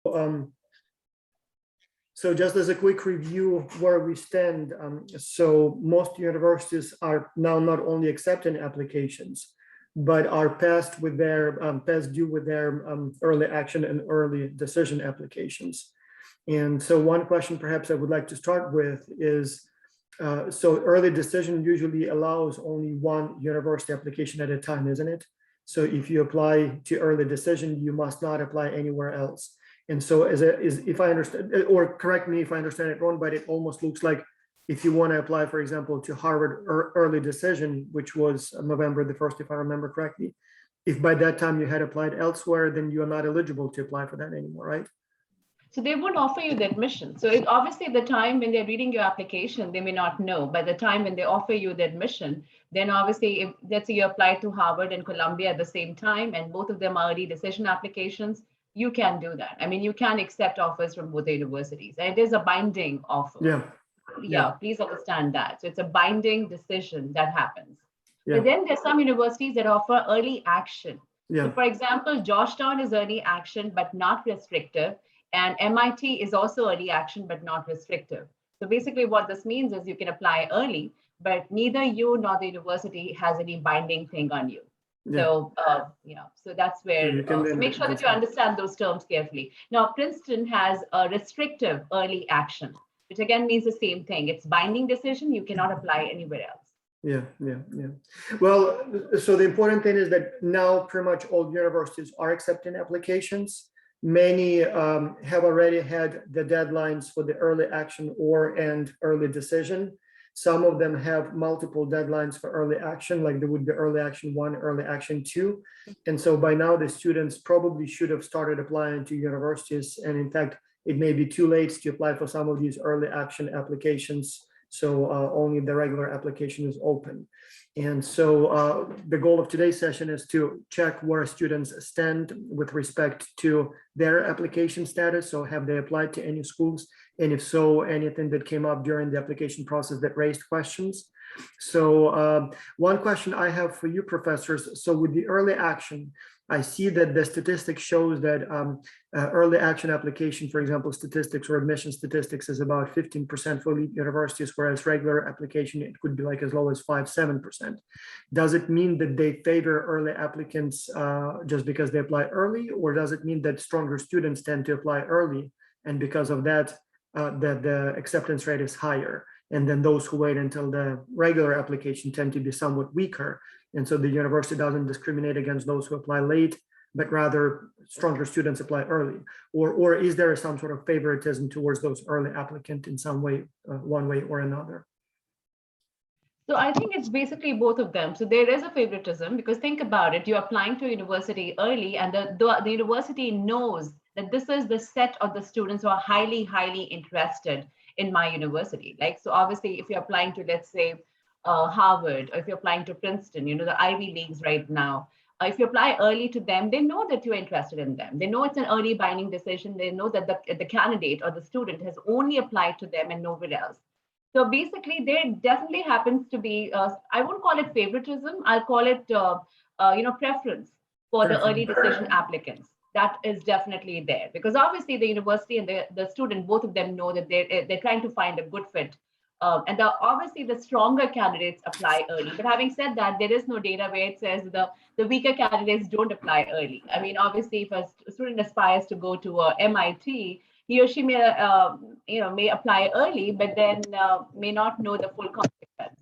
Um, so just as a quick review where we stand, so most universities are now not only accepting applications, but are past due with their early action and early decision applications. And so one question perhaps I would like to start with is, so early decision usually allows only one university application at a time, isn't it? So if you apply to early decision, you must not apply anywhere else. And so if I understand, or correct me if I understand it wrong, but it almost looks like if you want to apply, for example, to Harvard early decision, which was November the 1st, if I remember correctly, if by that time you had applied elsewhere, then you are not eligible to apply for that anymore, right? So they won't offer you the admission. So obviously the time when they're reading your application, they may not know. By the time when they offer you the admission, then obviously if let's say you apply to Harvard and Columbia at the same time, and both of them are early decision applications, you can do that. I mean, you can accept offers from both the universities. And it is a binding offer. Yeah, please understand that. So it's a binding decision that happens. But then there's some universities that offer early action. So for example, Georgetown is early action, but not restrictive. And MIT is also early action, but not restrictive. So basically what this means is you can apply early, but neither you nor the university has any binding thing on you. So, so that's where, so make sure that you understand those terms carefully. Now, Princeton has a restrictive early action, which again means the same thing. It's binding decision. You cannot apply anywhere else. Well, so the important thing is that now pretty much all universities are accepting applications. Many have already had the deadlines for the early action and early decision. Some of them have multiple deadlines for early action, like there would be early action 1, early action 2. And so by now the students probably should have started applying to universities. And in fact, it may be too late to apply for some of these early action applications. So only the regular application is open. And so the goal of today's session is to check where students stand with respect to their application status. So have they applied to any schools? And if so, anything that came up during the application process that raised questions. So one question I have for you, professors. So with the early action, I see that the statistics shows that early action application, for example, statistics or admission statistics is about 15% for elite universities, whereas regular application, it could be like as low as 5-7%. Does it mean that they favor early applicants just because they apply early, or does it mean that stronger students tend to apply early, and because of that, that the acceptance rate is higher? And then those who wait until the regular application tend to be somewhat weaker. And so the university doesn't discriminate against those who apply late, but rather stronger students apply early. Or is there some sort of favoritism towards those early applicants in some way, one way or another? So I think it's basically both of them. So there is a favoritism because think about it, you're applying to a university early and the university knows that this is the set of the students who are highly, highly interested in my university. Like, so obviously if you're applying to, let's say, Harvard, or if you're applying to Princeton, the Ivy Leagues right now, if you apply early to them, they know that you're interested in them. They know it's an early binding decision. They know that the candidate or the student has only applied to them and nowhere else. So basically, there definitely happens to be, I won't call it favoritism, I'll call it, preference for the early decision applicants. That is definitely there because obviously the university and the student, both of them know that they're trying to find a good fit. And obviously the stronger candidates apply early. But having said that, there is no data where it says the weaker candidates don't apply early. I mean, obviously, if a student aspires to go to MIT, he or she may apply early, but then may not know the full consequence.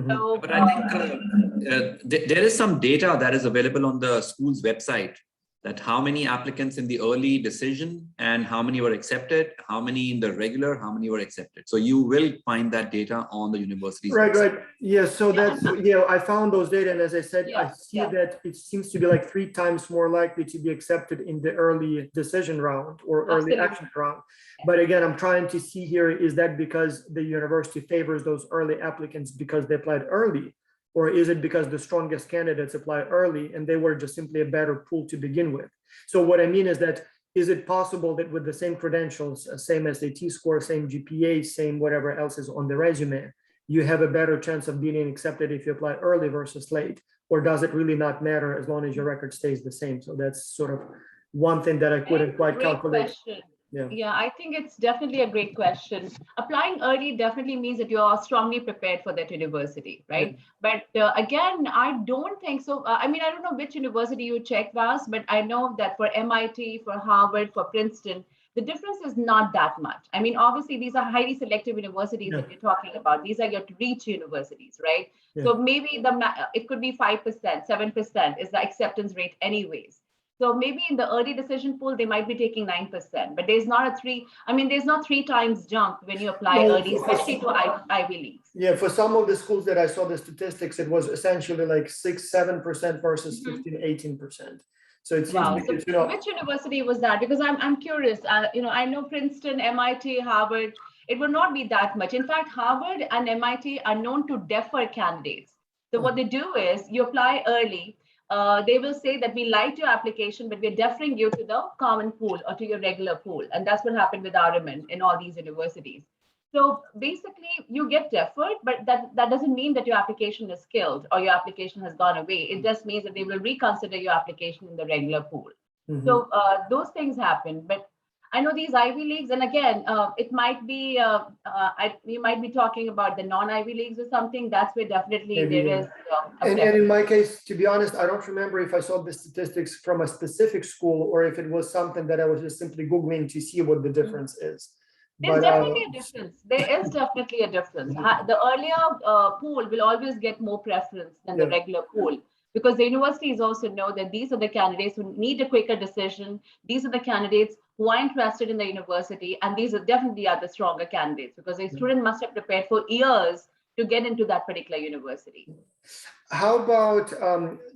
So, but I think there is some data that is available on the school's website that how many applicants in the early decision and how many were accepted, how many in the regular, how many were accepted. So you will find that data on the university's website. Right. Yeah, so that's, I found those data. And as I said, I see that it seems to be like 3 times more likely to be accepted in the early decision round or early action round. But again, I'm trying to see here, is that because the university favors those early applicants because they applied early? Or is it because the strongest candidates apply early and they were just simply a better pool to begin with? So what I mean is that, is it possible that with the same credentials, same SAT score, same GPA, same whatever else is on the resume, you have a better chance of being accepted if you apply early versus late? Or does it really not matter as long as your record stays the same? So that's sort of one thing that I couldn't quite Great calculate. question. Yeah. Yeah, I think it's definitely a great question. Applying early definitely means that you are strongly prepared for that university, right? But again, I don't think so. I mean, I don't know which university you checked, Vas, but I know that for MIT, for Harvard, for Princeton, the difference is not that much. I mean, obviously, these are highly selective universities Yeah. that you're talking about. These are your reach universities, right? Yeah. So maybe it could be 5%, 7% is the acceptance rate anyways. So maybe in the early decision pool, they might be taking 9%, but there's not there's not 3 times jump when you apply No, early, especially to Ivy Leagues. Yeah, for some of the schools that I saw the statistics, it was essentially like 6-7% versus 15-18%. So it seems Wow. like So it's, you know, which university was that? Because I'm curious. I know Princeton, MIT, Harvard. It would not be that much. In fact, Harvard and MIT are known to defer candidates. So what they do is you apply early. They will say that we liked your application, but we're deferring you to the common pool or to your regular pool. And that's what happened with Araman in all these universities. So basically, you get deferred, but that doesn't mean that your application is killed or your application has gone away. It just means that they will reconsider your application in the regular pool. So those things happen. But I know these Ivy Leagues, and again, it might be, you might be talking about the non-Ivy Leagues or something. That's where definitely Maybe, there yeah. is. And in my case, to be honest, I don't remember if I saw the statistics from a specific school or if it was something that I was just simply Googling to see what the difference is. There's But definitely a difference. There is definitely a difference. The earlier pool will always get more preference than the regular pool, because the universities also know that these are the candidates who need a quicker decision. These are the candidates who are interested in the university, and these are definitely the stronger candidates because a student must have prepared for years to get into that particular university. How about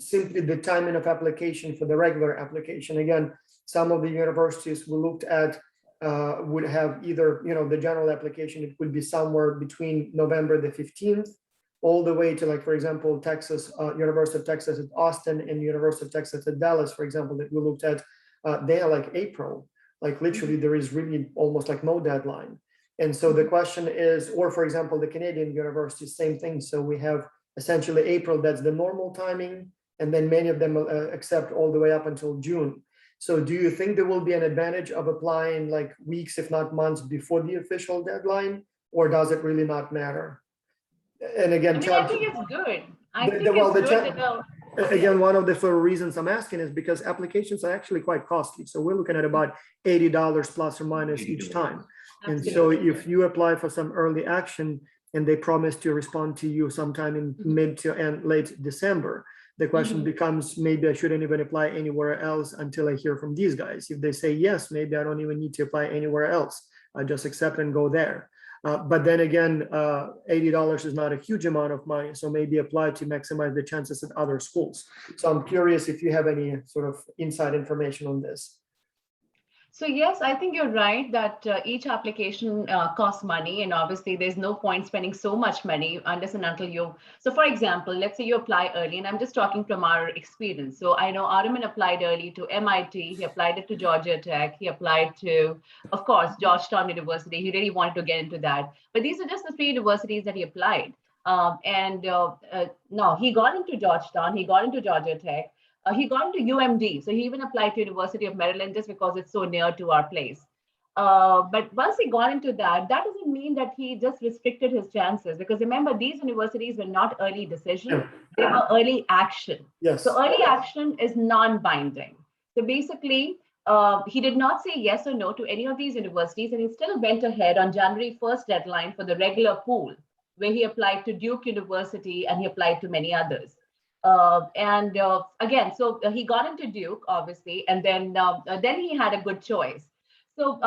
simply the timing of application for the regular application? Again, some of the universities we looked at would have either, the general application, it would be somewhere between November the 15th all the way to, like, for example, Texas, University of Texas at Austin and University of Texas at Dallas, for example, that we looked at, they are like April, like literally there is really almost like no deadline. And so the question is, or for example, the Canadian universities, same thing. So we have essentially April, that's the normal timing. And then many of them accept all the way up until June. So do you think there will be an advantage of applying like weeks, if not months before the official deadline, or does it really not matter? And again, I think it's good. Again, one of the reasons I'm asking is because applications are actually quite costly. So we're looking at about $80 plus or minus each time. And so if you apply for some early action and they promise to respond to you sometime in mid to end late December, the question becomes, maybe I shouldn't even apply anywhere else until I hear from these guys. If they say yes, maybe I don't even need to apply anywhere else. I just accept and go there. But then again, $80 is not a huge amount of money, so maybe apply to maximize the chances at other schools. So I'm curious if you have any sort of inside information on this. So yes, I think you're right that each application costs money, and obviously there's no point spending so much money unless and until you. So for example, let's say you apply early, and I'm just talking from our experience. So I know Araman applied early to MIT, he applied it to Georgia Tech, he applied to, of course, Georgetown University. He really wanted to get into that. But these are just the 3 universities that he applied. No, he got into Georgetown, he got into Georgia Tech. He got into UMD, so he even applied to University of Maryland just because it's so near to our place. But once he got into that doesn't mean that he just restricted his chances, because remember, these universities were not early decision, they were early action. Yes. So early action is non-binding. So basically, he did not say yes or no to any of these universities, and he still went ahead on January 1st deadline for the regular pool, where he applied to Duke University and he applied to many others. Again, so he got into Duke, obviously, and then he had a good choice. So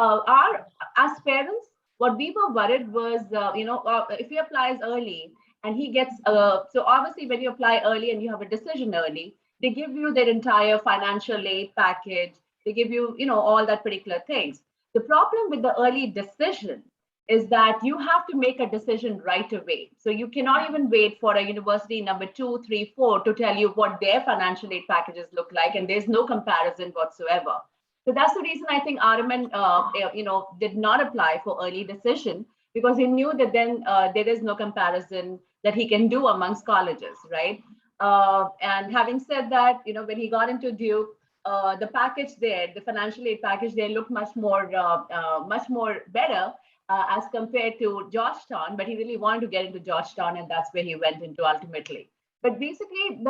as parents, what we were worried was, if he applies early and he gets, so obviously when you apply early and you have a decision early, they give you their entire financial aid package. They give you, all that particular things. The problem with the early decision is that you have to make a decision right away. So you cannot even wait for a university number 2, 3, 4 to tell you what their financial aid packages look like, and there's no comparison whatsoever. So that's the reason I think Araman, did not apply for early decision, because he knew that then there is no comparison that he can do amongst colleges, right? And having said that, when he got into Duke, the package there, the financial aid package there looked much more better as compared to Georgetown, but he really wanted to get into Georgetown, and that's where he went into ultimately. But basically,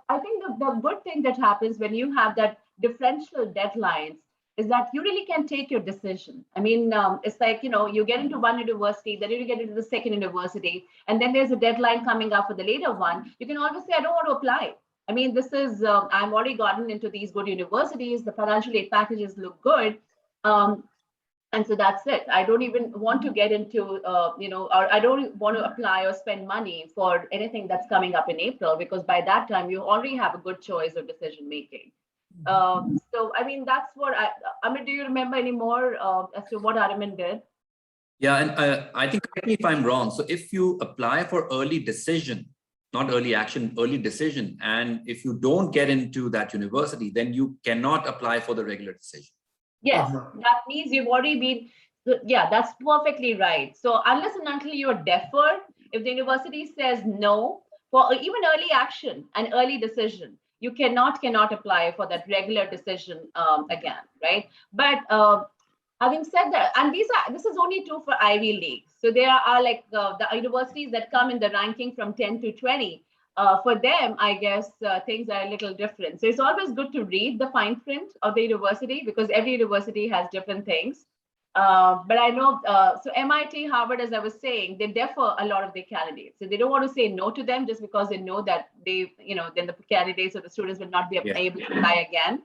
I think the good thing that happens when you have that differential deadlines is that you really can take your decision. I mean, it's like, you get into one university, then you get into the second university, and then there's a deadline coming up for the later one. You can always say, I don't want to apply. I mean, this is, I've already gotten into these good universities, the financial aid packages look good. And so that's it. I don't even want to get into, or I don't want to apply or spend money for anything that's coming up in April, because by that time you already have a good choice of decision making. So, I mean, that's what Amit, do you remember any more as to what Aravind did? Yeah, and I think, correct me if I'm wrong. So if you apply for early decision, not early action, early decision, and if you don't get into that university, then you cannot apply for the regular decision. Yes, that means you've already been, yeah, that's perfectly right. So unless and until you are deferred, if the university says no for even early action and early decision, you cannot apply for that regular decision again, right? But having said that, and this is only true for Ivy League. So there are like the universities that come in the ranking from 10 to 20. For them, I guess things are a little different. So it's always good to read the fine print of the university, because every university has different things. But I know, so MIT, Harvard, as I was saying, they defer a lot of their candidates. So they don't want to say no to them just because they know that then the candidates or the students will not be able to apply again.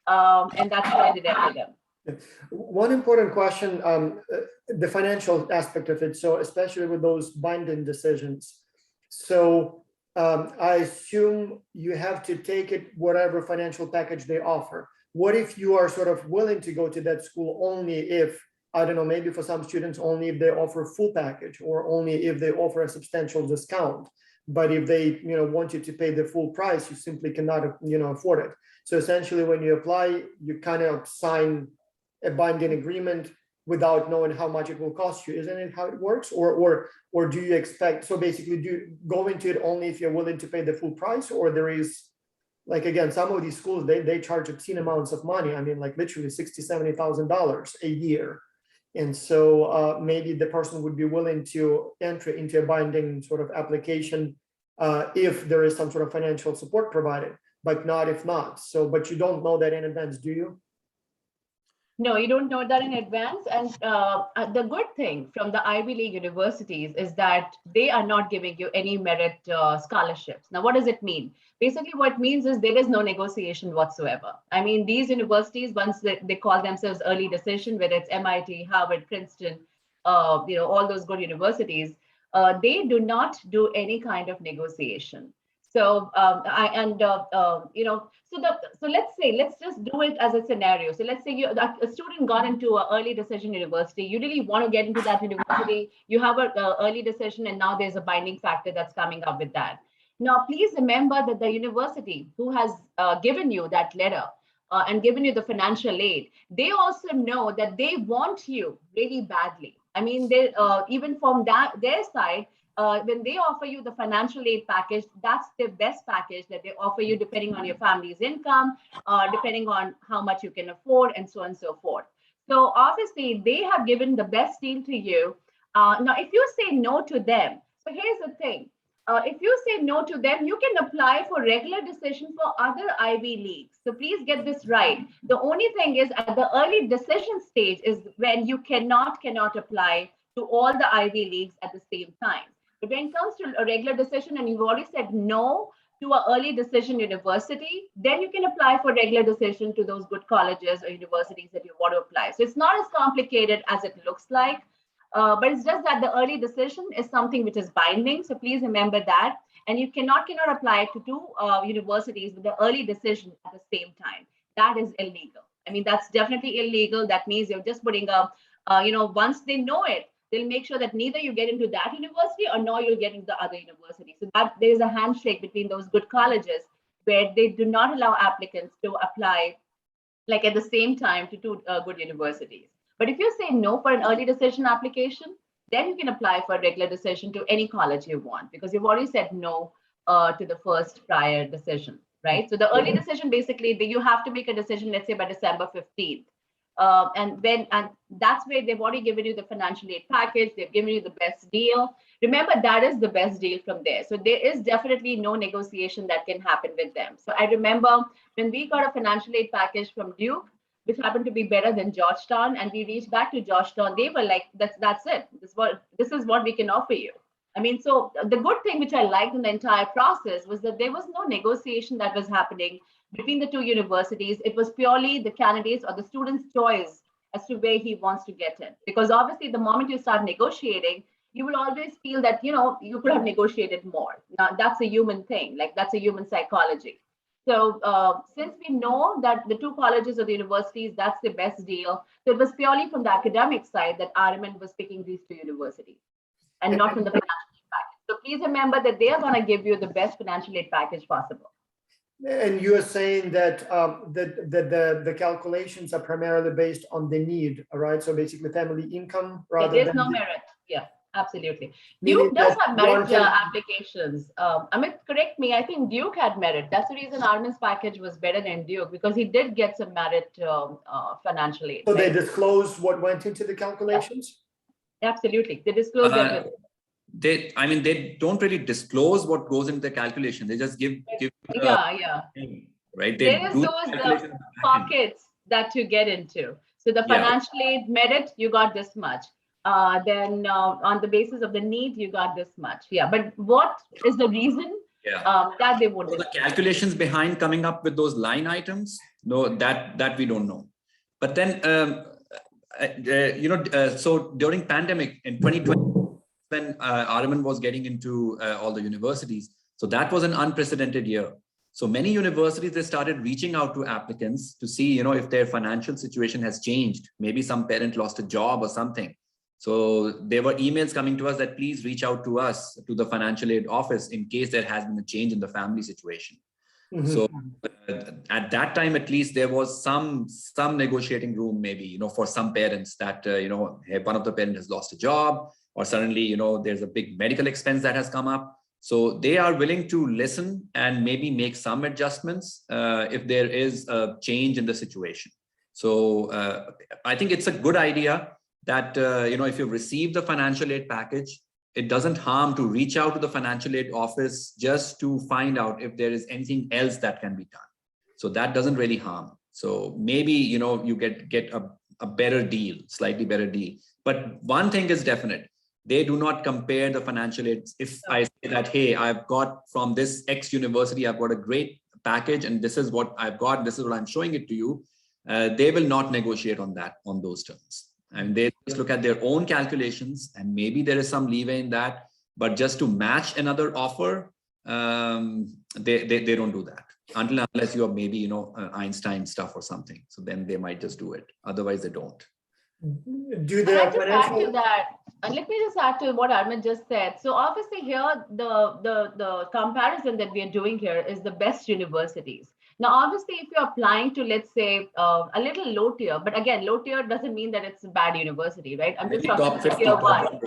And that's why they defer them. One important question, the financial aspect of it. So especially with those binding decisions. So I assume you have to take it, whatever financial package they offer. What if you are sort of willing to go to that school only if, I don't know, maybe for some students, only if they offer full package, or only if they offer a substantial discount. But if they, want you to pay the full price, you simply cannot, afford it. So essentially, when you apply, you kind of sign a binding agreement without knowing how much it will cost you. Isn't it how it works? Or do you expect, so basically, do you go into it only if you're willing to pay the full price? Or there is, like, again, some of these schools, they charge obscene amounts of money. I mean, like literally $60,000, $70,000 a year. And so maybe the person would be willing to enter into a binding sort of application if there is some sort of financial support provided, but not if not. So, but you don't know that in advance, do you? No, you don't know that in advance. And the good thing from the Ivy League universities is that they are not giving you any merit scholarships. Now, what does it mean? Basically, what it means is there is no negotiation whatsoever. I mean, these universities, once they call themselves early decision, whether it's MIT, Harvard, Princeton, all those good universities, they do not do any kind of negotiation. So so let's just do it as a scenario. So let's say a student got into an early decision university. You really want to get into that university. You have an early decision, and now there's a binding factor that's coming up with that. Now, please remember that the university who has given you that letter and given you the financial aid, they also know that they want you really badly. I mean, they even from their side, when they offer you the financial aid package, that's the best package that they offer you, depending on your family's income, depending on how much you can afford, and so on and so forth. So obviously, they have given the best deal to you. Now, if you say no to them, so here's the thing. If you say no to them, you can apply for regular decision for other Ivy Leagues. So please get this right. The only thing is, at the early decision stage is when you cannot apply to all the Ivy Leagues at the same time. But when it comes to a regular decision and you've already said no to an early decision university, then you can apply for regular decision to those good colleges or universities that you want to apply. So it's not as complicated as it looks like, but it's just that the early decision is something which is binding. So please remember that. And you cannot apply to two universities with the early decision at the same time. That is illegal. I mean, that's definitely illegal. That means you're just putting up, once they know it, they'll make sure that neither you get into that university or nor you'll get into the other university. So that there is a handshake between those good colleges where they do not allow applicants to apply like at the same time to two good universities. But if you say no for an early decision application, then you can apply for a regular decision to any college you want, because you've already said no to the first prior decision. right? So the early decision, basically, you have to make a decision, let's say by December 15th. And that's where they've already given you the financial aid package. They've given you the best deal. Remember, that is the best deal from there. So there is definitely no negotiation that can happen with them. So I remember when we got a financial aid package from Duke, which happened to be better than Georgetown, and we reached back to Georgetown, they were like, that's it. This is what we can offer you. I mean, so the good thing which I liked in the entire process was that there was no negotiation that was happening between the two universities. It was purely the candidates or the student's choice as to where he wants to get in. Because obviously, the moment you start negotiating, you will always feel that, you could have negotiated more. Now, that's a human thing, like that's a human psychology. So since we know that the two colleges or the universities, that's the best deal. So it was purely from the academic side that RMN was picking these two universities and not from the financial aid package. So please remember that they are going to give you the best financial aid package possible. And you are saying that the calculations are primarily based on the need, right? So basically family income rather than— There's no merit. Yeah, absolutely. Meaning Duke does that have merit one can— applications. Amit, correct me. I think Duke had merit. That's the reason Armin's package was better than Duke, because he did get some merit financial aid. So they disclose what went into the calculations? Yeah. Absolutely. They disclose everything. They don't really disclose what goes into the calculation. They just give right. They There is do those pockets that you get into. So the financial aid merit, you got this much. Then on the basis of the need, you got this much. Yeah, but what is the reason that they wouldn't? So the calculations behind coming up with those line items, no, that we don't know. But then, so during pandemic in 2020, when RMN was getting into all the universities, so that was an unprecedented year. So many universities, they started reaching out to applicants to see, if their financial situation has changed. Maybe some parent lost a job or something. So there were emails coming to us that please reach out to us, to the financial aid office, in case there has been a change in the family situation. Mm-hmm. So at that time, at least, there was some negotiating room, maybe, for some parents that, one of the parents has lost a job, or suddenly, there's a big medical expense that has come up. So they are willing to listen and maybe make some adjustments if there is a change in the situation. So I think it's a good idea that, if you've received the financial aid package, it doesn't harm to reach out to the financial aid office just to find out if there is anything else that can be done. So that doesn't really harm. So maybe, you get a better deal, slightly better deal. But one thing is definite. They do not compare the financial aids. If I say that, hey, I've got from this X university, I've got a great package and this is what I've got, this is what I'm showing it to you. They will not negotiate on those terms. And they just look at their own calculations, and maybe there is some leeway in that, but just to match another offer, they don't do that unless you are maybe, Einstein stuff or something. So then they might just do it. Otherwise they don't. Do they have financial— add to that? Let me just add to what Armin just said. So obviously here, the comparison that we are doing here is the best universities. Now, obviously, if you're applying to, let's say, a little low tier, but again, low tier doesn't mean that it's a bad university, right? I'm just talking about tier 1.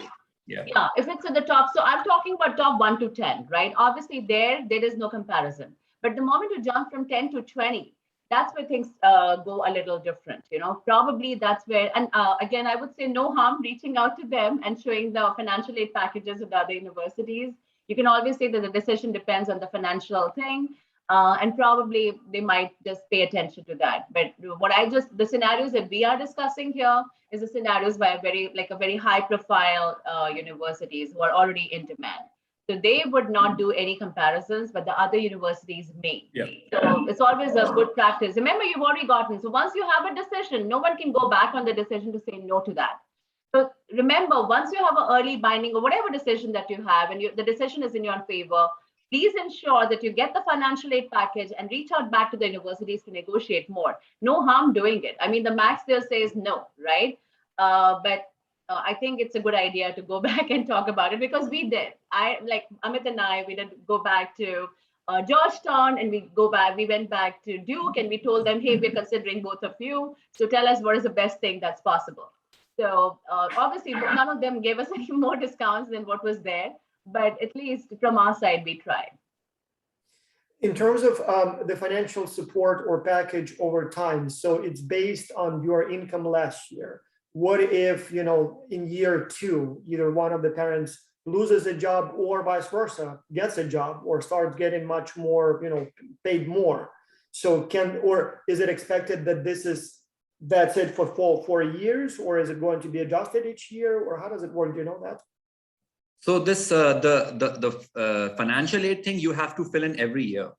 Yeah, if it's at the top. So I'm talking about top 1 to 10, right? Obviously, there is no comparison. But the moment you jump from 10 to 20, that's where things go a little different, probably that's where, and again, I would say no harm reaching out to them and showing the financial aid packages of the other universities. You can always say that the decision depends on the financial thing, and probably they might just pay attention to that. But the scenarios that we are discussing here is the scenarios by a very high profile universities who are already in demand. So they would not do any comparisons, but the other universities may. Yeah. So it's always a good practice. Remember, you've already gotten, so once you have a decision, no one can go back on the decision to say no to that. So remember, once you have an early binding or whatever decision that you have, and the decision is in your favor, please ensure that you get the financial aid package and reach out back to the universities to negotiate more. No harm doing it. I mean, the max there says no, right? But I think it's a good idea to go back and talk about it, because we did. Amit and I, we did go back to Georgetown, and we went back to Duke, and we told them, hey, we're considering both of you. So tell us what is the best thing that's possible. So obviously, none of them gave us any more discounts than what was there, but at least from our side, we tried. In terms of the financial support or package over time, so it's based on your income last year. What if, in year 2, either one of the parents loses a job or vice versa, gets a job or starts getting much more, paid more? So or is it expected that that's it for 4 years, or is it going to be adjusted each year, or how does it work? Do you know that? So this the financial aid thing you have to fill in every year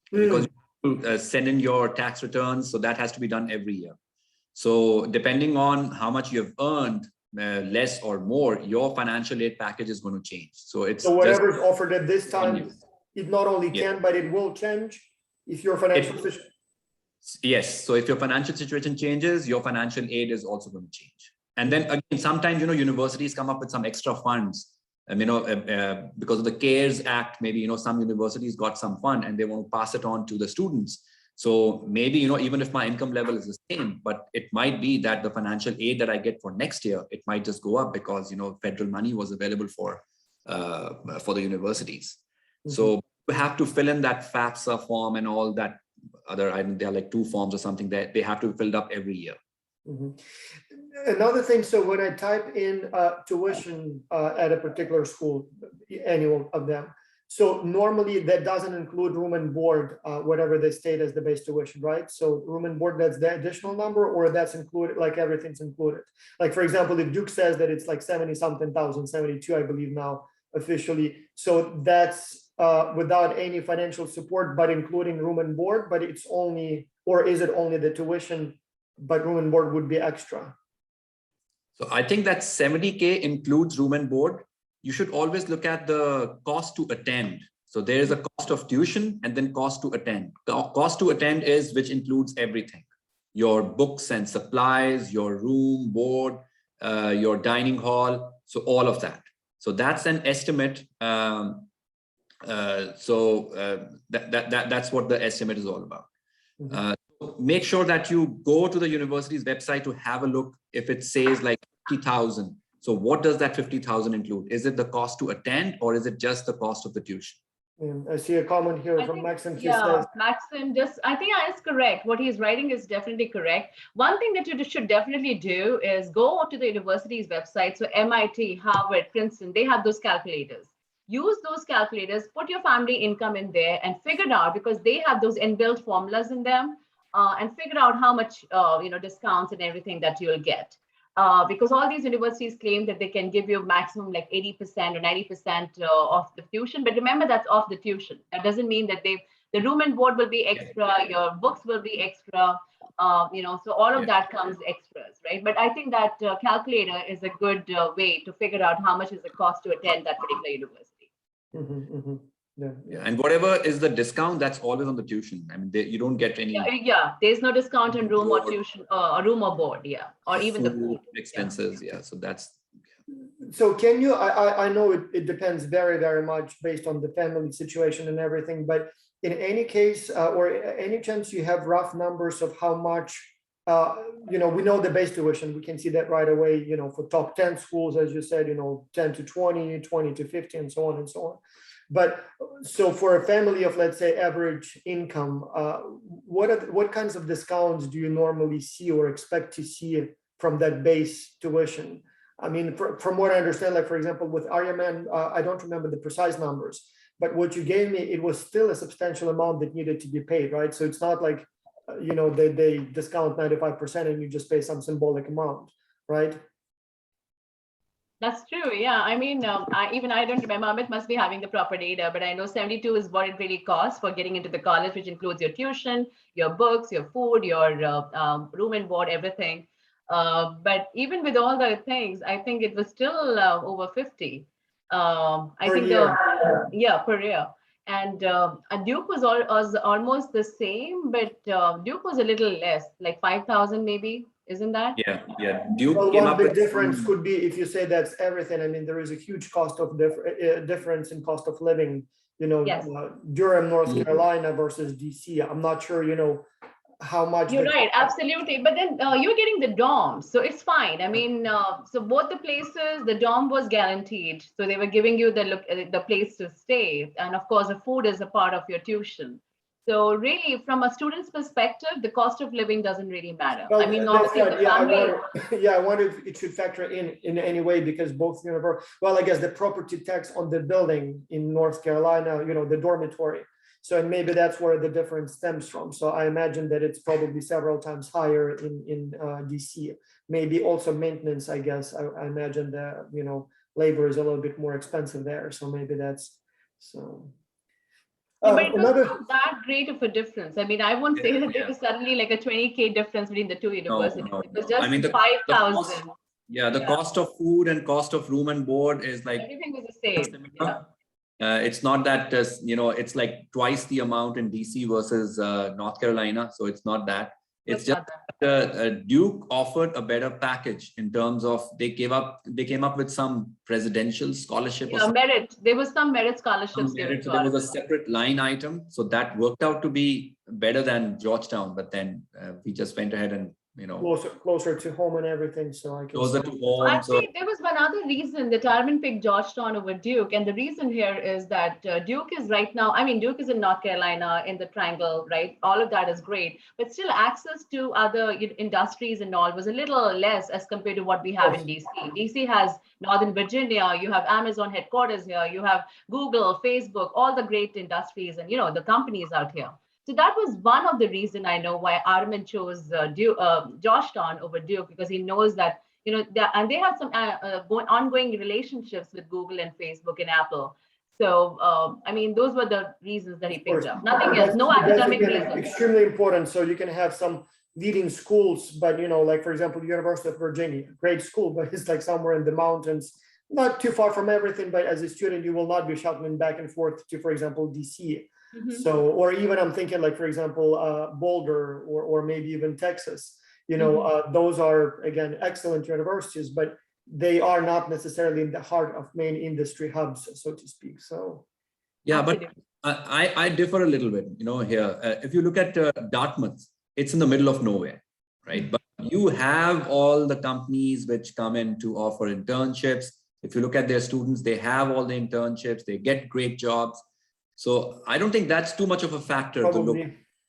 because you send in your tax returns. So that has to be done every year. So depending on how much you have earned, less or more, your financial aid package is going to change. So it's whatever is offered at this time, it not only can, but it will change if your financial situation. Yes. So if your financial situation changes, your financial aid is also going to change. And then again, sometimes, universities come up with some extra funds. Because of the CARES Act, maybe, some universities got some fund and they want to pass it on to the students. So maybe, even if my income level is the same, but it might be that the financial aid that I get for next year, it might just go up because, federal money was available for the universities. So you have to fill in that FAFSA form and all that other items. There are like 2 forms or something that they have to be filled up every year. Another thing, so when I type in tuition at a particular school, any of them, so normally that doesn't include room and board, whatever they state as the base tuition, right? So room and board, that's the additional number, or that's included, like everything's included. Like, for example, if Duke says that it's like 70-something thousand, 72, I believe now officially. So that's without any financial support, but including room and board, but it's only, or is it only the tuition, but room and board would be extra? So I think that 70K includes room and board. You should always look at the cost to attend. So there is a cost of tuition and then cost to attend. Cost to attend is which includes everything: your books and supplies, your room, board, your dining hall. So all of that. So that's an estimate. That's what the estimate is all about. Make sure that you go to the university's website to have a look if it says like 50,000. So what does that 50,000 include? Is it the cost to attend, or is it just the cost of the tuition? I see a comment here from Maxim. Maxim, I think that's correct. What he's writing is definitely correct. One thing that you should definitely do is go to the university's website. So MIT, Harvard, Princeton, they have those calculators. Use those calculators, put your family income in there and figure it out, because they have those inbuilt formulas in them, and figure out how much, discounts and everything that you'll get. Because all these universities claim that they can give you maximum like 80% or 90% of the tuition. But remember, that's off the tuition. That doesn't mean that the room and board will be extra, your books will be extra, so all of that comes extras, right? But I think that calculator is a good way to figure out how much is the cost to attend that particular university. Yeah. And whatever is the discount, that's always on the tuition. I mean, you don't get any. Yeah, there's no discount on room or tuition, or room or board, or even the food expenses. So that's. So can you? I know it depends very, very much based on the family situation and everything, but in any case, or any chance you have rough numbers of how much? We know the base tuition. We can see that right away. For top 10 schools, as you said, 10 to 20, 20 to 50, and so on and so on. But so for a family of, let's say, average income, what kinds of discounts do you normally see or expect to see from that base tuition? I mean, from what I understand, like, for example, with Aryaman, I don't remember the precise numbers, but what you gave me, it was still a substantial amount that needed to be paid, right? So it's not like, they discount 95% and you just pay some symbolic amount, right? That's true. Yeah. I mean, I don't remember. Amit must be having the proper data, but I know 72 is what it really costs for getting into the college, which includes your tuition, your books, your food, your room and board, everything. But even with all the things, I think it was still over 50. Per year. And Duke was almost the same, but Duke was a little less, like 5,000 maybe. Isn't that? Yeah. Duke came up with difference could be, if you say that's everything. I mean, there is a huge cost of difference in cost of living. Durham, North Carolina versus DC. I'm not sure. how much. You're right, absolutely. But then you're getting the dorm, so it's fine. I mean, so both the places, the dorm was guaranteed, so they were giving you the place to stay, and of course, the food is a part of your tuition. So really, from a student's perspective, the cost of living doesn't really matter. Well, I mean, that's obviously, right. the family. I wonder if it should factor in any way, because both well, I guess the property tax on the building in North Carolina, the dormitory. So, and maybe that's where the difference stems from. So I imagine that it's probably several times higher in DC. Maybe also maintenance, I guess. I imagine that, labor is a little bit more expensive there. So maybe that's so. Yeah, but it was not that great of a difference. I mean, I won't say that there was suddenly like a 20K difference between the two universities. No. It was just I mean, 5,000. The cost of food and cost of room and board is like everything was the same. Yeah. It's not that it's like twice the amount in DC versus North Carolina. So it's not that. It's just Duke offered a better package in terms of they came up with some presidential scholarship. Yeah, merit. There was some merit scholarships. So there was a separate line item. So that worked out to be better than Georgetown. But then we just went ahead and, closer to home and everything. So I can closer to home. Actually, there was one other reason that Armin picked Georgetown over Duke. And the reason here is that Duke is right now, I mean, Duke is in North Carolina in the triangle, right? All of that is great. But still access to other industries and all was a little less as compared to what we have in DC. DC has Northern Virginia, you have Amazon headquarters here, you have Google, Facebook, all the great industries and, the companies out here. So that was one of the reasons I know why Armin chose Georgetown over Duke, because he knows that, and they have some ongoing relationships with Google and Facebook and Apple. So, I mean, those were the reasons that he picked up. Nothing else, no academic reason. Extremely important. So you can have some leading schools, but, like, for example, University of Virginia, great school, but it's like somewhere in the mountains, not too far from everything. But as a student, you will not be shuttling back and forth to, for example, DC. Mm-hmm. So, or even I'm thinking like, for example, Boulder or maybe even Texas, those are, again, excellent universities, but they are not necessarily in the heart of main industry hubs, so to speak. So, yeah, but I differ a little bit, here. If you look at Dartmouth, it's in the middle of nowhere, right? But you have all the companies which come in to offer internships. If you look at their students, they have all the internships, they get great jobs. So I don't think that's too much of a factor to look,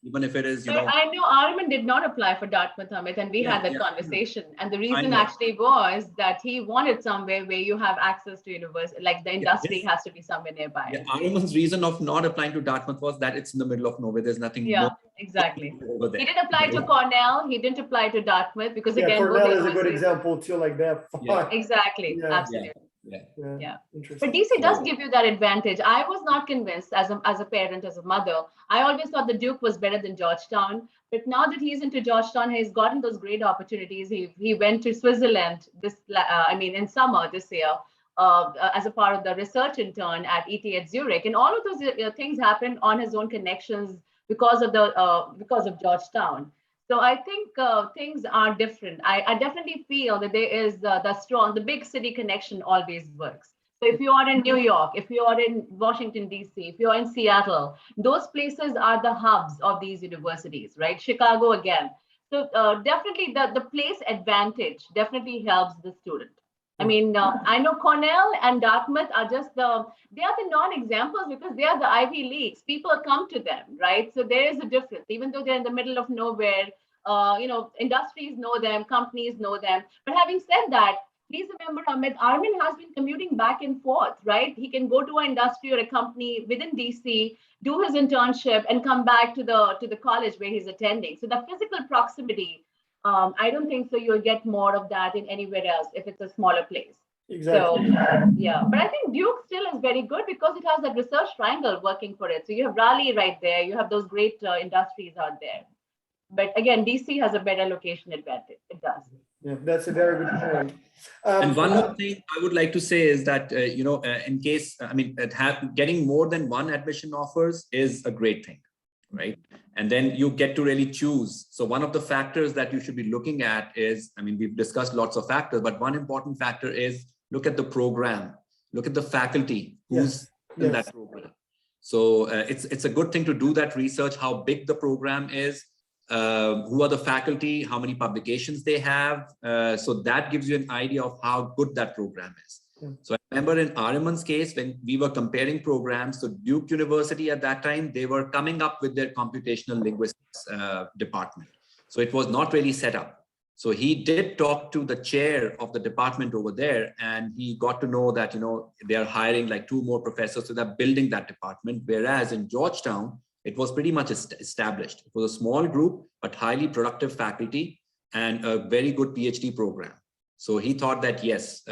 even if it is, I know Armin did not apply for Dartmouth, Amit, and we had that conversation. And the reason actually was that he wanted somewhere where you have access to university, like the industry has to be somewhere nearby. Yeah, Armin's reason of not applying to Dartmouth was that it's in the middle of nowhere. There's nothing. Yeah, exactly. Over there. He didn't apply to Cornell. He didn't apply to Dartmouth because again, Cornell is a good example too, like that. Yeah. Exactly. Yeah. Absolutely. Yeah. But DC does give you that advantage. I was not convinced as a parent, as a mother. I always thought the Duke was better than Georgetown. But now that he's into Georgetown, he's gotten those great opportunities. He went to Switzerland in summer this year as a part of the research intern at ETH Zurich, and all of those things happened on his own connections because of Georgetown. So I think things are different. I definitely feel that there is the big city connection always works. So if you are in New York, if you are in Washington, DC, if you're in Seattle, those places are the hubs of these universities, right? Chicago again. So definitely the place advantage definitely helps the student. I mean, I know Cornell and Dartmouth are they are the non-examples because they are the Ivy Leagues. People come to them, right? So there is a difference, even though they're in the middle of nowhere. Industries know them, companies know them. But having said that, please remember, Amit, Armin has been commuting back and forth, right? He can go to an industry or a company within DC, do his internship, and come back to the college where he's attending. So the physical proximity, I don't think so you'll get more of that in anywhere else if it's a smaller place. Exactly. So, yeah, but I think Duke still is very good because it has that research triangle working for it. So you have Raleigh right there. You have those great industries out there. But again, DC has a better location advantage. It does. Yeah, that's a very good point. And one more thing I would like to say is that, in case, getting more than one admission offers is a great thing, right? And then you get to really choose. So one of the factors that you should be looking at is, we've discussed lots of factors, but one important factor is look at the program, look at the faculty who's in that program. So it's a good thing to do that research, how big the program is, who are the faculty, how many publications they have. So that gives you an idea of how good that program is. So I remember in Ariman's case, when we were comparing programs, so Duke University at that time, they were coming up with their computational linguistics department. So it was not really set up. So he did talk to the chair of the department over there, and he got to know that, they are hiring like 2 more professors, so they're building that department. Whereas in Georgetown, it was pretty much established. It was a small group, but highly productive faculty and a very good PhD program. So he thought that, yes,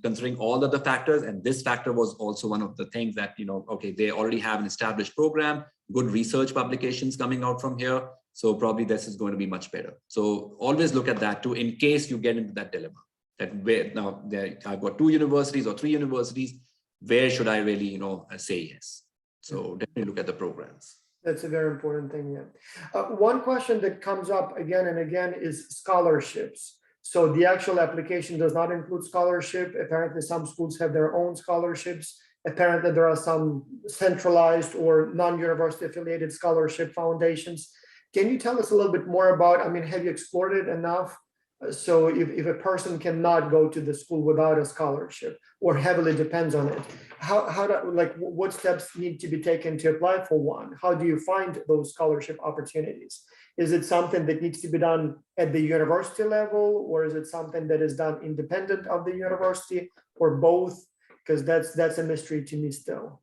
considering all of the factors, and this factor was also one of the things that, okay, they already have an established program, good research publications coming out from here. So probably this is going to be much better. So always look at that too, in case you get into that dilemma. That I've got 2 universities or 3 universities, where should I really, say yes? So definitely look at the programs. That's a very important thing. Yeah. One question that comes up again and again is scholarships. So the actual application does not include scholarship. Apparently, some schools have their own scholarships. Apparently, there are some centralized or non-university affiliated scholarship foundations. Can you tell us a little bit more about, have you explored it enough? So if a person cannot go to the school without a scholarship or heavily depends on it, what steps need to be taken to apply for one? How do you find those scholarship opportunities? Is it something that needs to be done at the university level, or is it something that is done independent of the university, or both? Because that's a mystery to me still.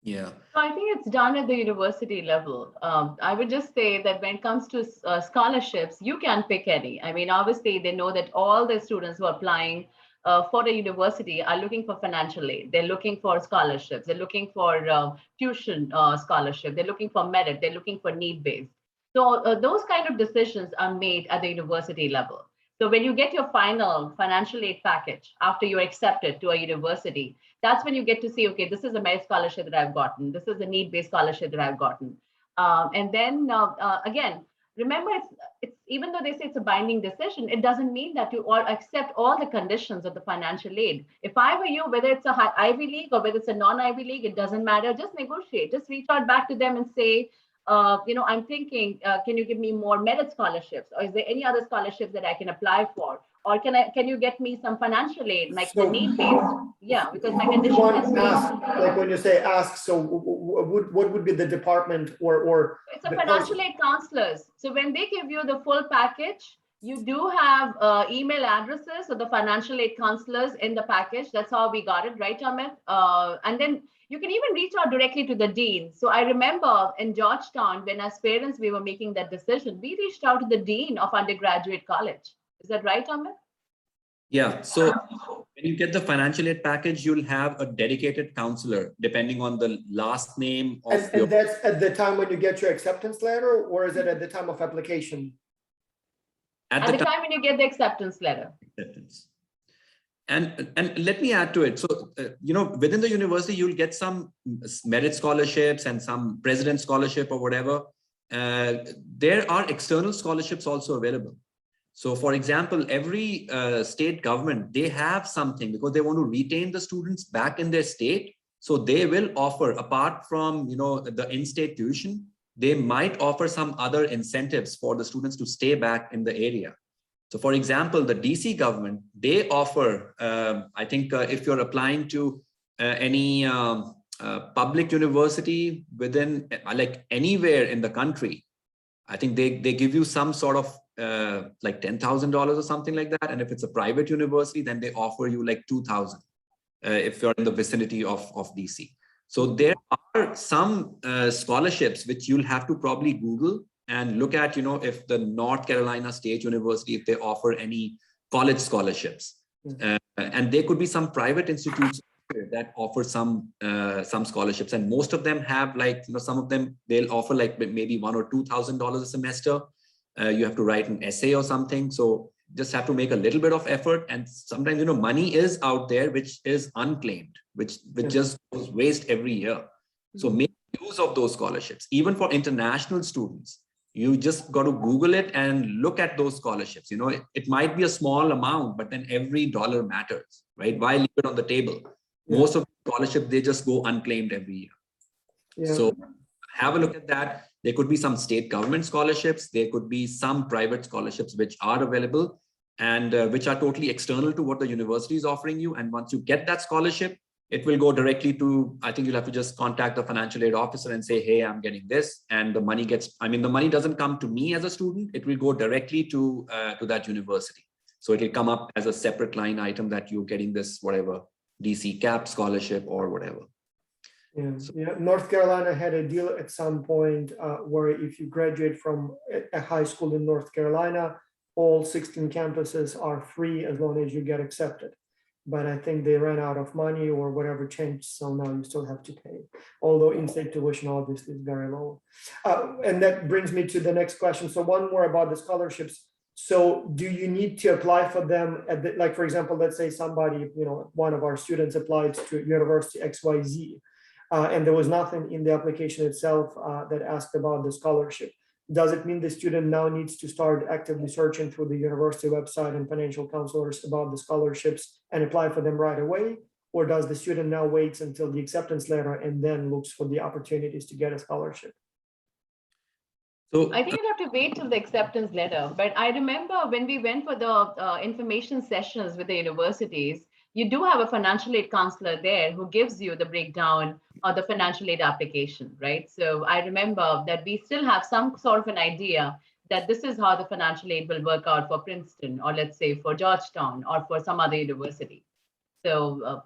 Yeah. So I think it's done at the university level. I would just say that when it comes to scholarships, you can pick any. Obviously, they know that all the students who are applying for a university are looking for financial aid. They're looking for scholarships. They're looking for tuition scholarship. They're looking for merit. They're looking for need-based. So those kind of decisions are made at the university level. So when you get your final financial aid package after you're accepted to a university, that's when you get to see, okay, this is a merit scholarship that I've gotten. This is a need-based scholarship that I've gotten. And then again, remember, it's even though they say it's a binding decision, it doesn't mean that you all accept all the conditions of the financial aid. If I were you, whether it's a Ivy League or whether it's a non-Ivy League, it doesn't matter. Just negotiate. Just reach out back to them and say, I'm thinking, can you give me more merit scholarships, or is there any other scholarships that I can apply for, or can you get me some financial aid, like the need-based? Yeah, because my condition is like when you say ask, so what would be the department or it's a financial aid counselors. So when they give you the full package, you do have email addresses of the financial aid counselors in the package. That's how we got it, right, Amit? And then you can even reach out directly to the dean. So I remember in Georgetown, when as parents, we were making that decision, we reached out to the dean of undergraduate college. Is that right, Amit? Yeah. So when you get the financial aid package, you'll have a dedicated counselor, depending on the last name of and that's at the time when you get your acceptance letter, or is it at the time of application? At the time when you get the acceptance letter. Acceptance. And let me add to it. So, within the university, you'll get some merit scholarships and some president scholarship or whatever. There are external scholarships also available. So, for example, every state government, they have something because they want to retain the students back in their state. So they will offer, apart from, the in-state tuition, they might offer some other incentives for the students to stay back in the area. So for example, the DC government, they offer, I think if you're applying to any public university within like anywhere in the country, I think they give you some sort of like $10,000 or something like that. And if it's a private university, then they offer you like $2,000 if you're in the vicinity of DC. So there are some scholarships which you'll have to probably Google and look at, if the North Carolina State University, if they offer any college scholarships. And there could be some private institutes that offer some scholarships, and most of them have like, some of them, they'll offer like maybe $1,000 or $2,000 a semester. You have to write an essay or something. So just have to make a little bit of effort. And sometimes, money is out there, which is unclaimed, which just goes waste every year. So make use of those scholarships. Even for international students, you just got to Google it and look at those scholarships. It might be a small amount, but then every dollar matters, right? Why leave it on the table? Most of the scholarships, they just go unclaimed every year. So have a look at that. There could be some state government scholarships. There could be some private scholarships which are available and which are totally external to what the university is offering you. And once you get that scholarship, it will go directly to, I think you'll have to just contact the financial aid officer and say, hey, I'm getting this. And the money gets, I mean, the money doesn't come to me as a student. It will go directly to that university. So it will come up as a separate line item that you're getting this, whatever, DC CAP scholarship or whatever. Yeah, yeah. North Carolina had a deal at some point where if you graduate from a high school in North Carolina, all 16 campuses are free as long as you get accepted. But I think they ran out of money or whatever changed, so now you still have to pay. Although in-state tuition obviously is very low. And that brings me to the next question. So one more about the scholarships. So do you need to apply for them at the, like, for example, let's say somebody, one of our students applied to University XYZ. And there was nothing in the application itself that asked about the scholarship. Does it mean the student now needs to start actively searching through the university website and financial counselors about the scholarships and apply for them right away? Or does the student now wait until the acceptance letter and then looks for the opportunities to get a scholarship? So I think you have to wait till the acceptance letter. But I remember when we went for the information sessions with the universities, you do have a financial aid counselor there who gives you the breakdown of the financial aid application, right? So I remember that we still have some sort of an idea that this is how the financial aid will work out for Princeton, or let's say for Georgetown, or for some other university. So,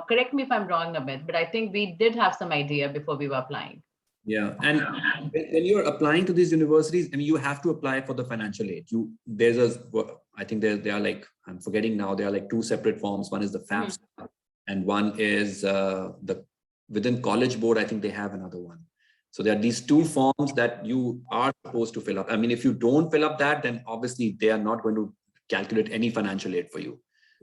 correct me if I'm wrong a bit, but I think we did have some idea before we were applying. yeah, and when you're applying to these universities, I mean, you have to apply for the financial aid. I think there are like, I'm forgetting now, there are like two separate forms. One is the FAFSA and one is within College Board, I think they have another one. So there are these two forms that you are supposed to fill up. I mean, if you don't fill up that, then obviously they are not going to calculate any financial aid for you.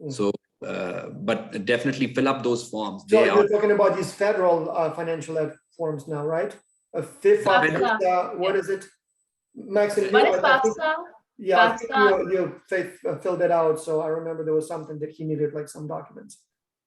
So, but definitely fill up those forms. So you're talking about these federal financial aid forms now, right? FAFSA. What is it? Maxim, One is FAFSA. Yeah, I think you filled it out. So I remember there was something that he needed, like some documents.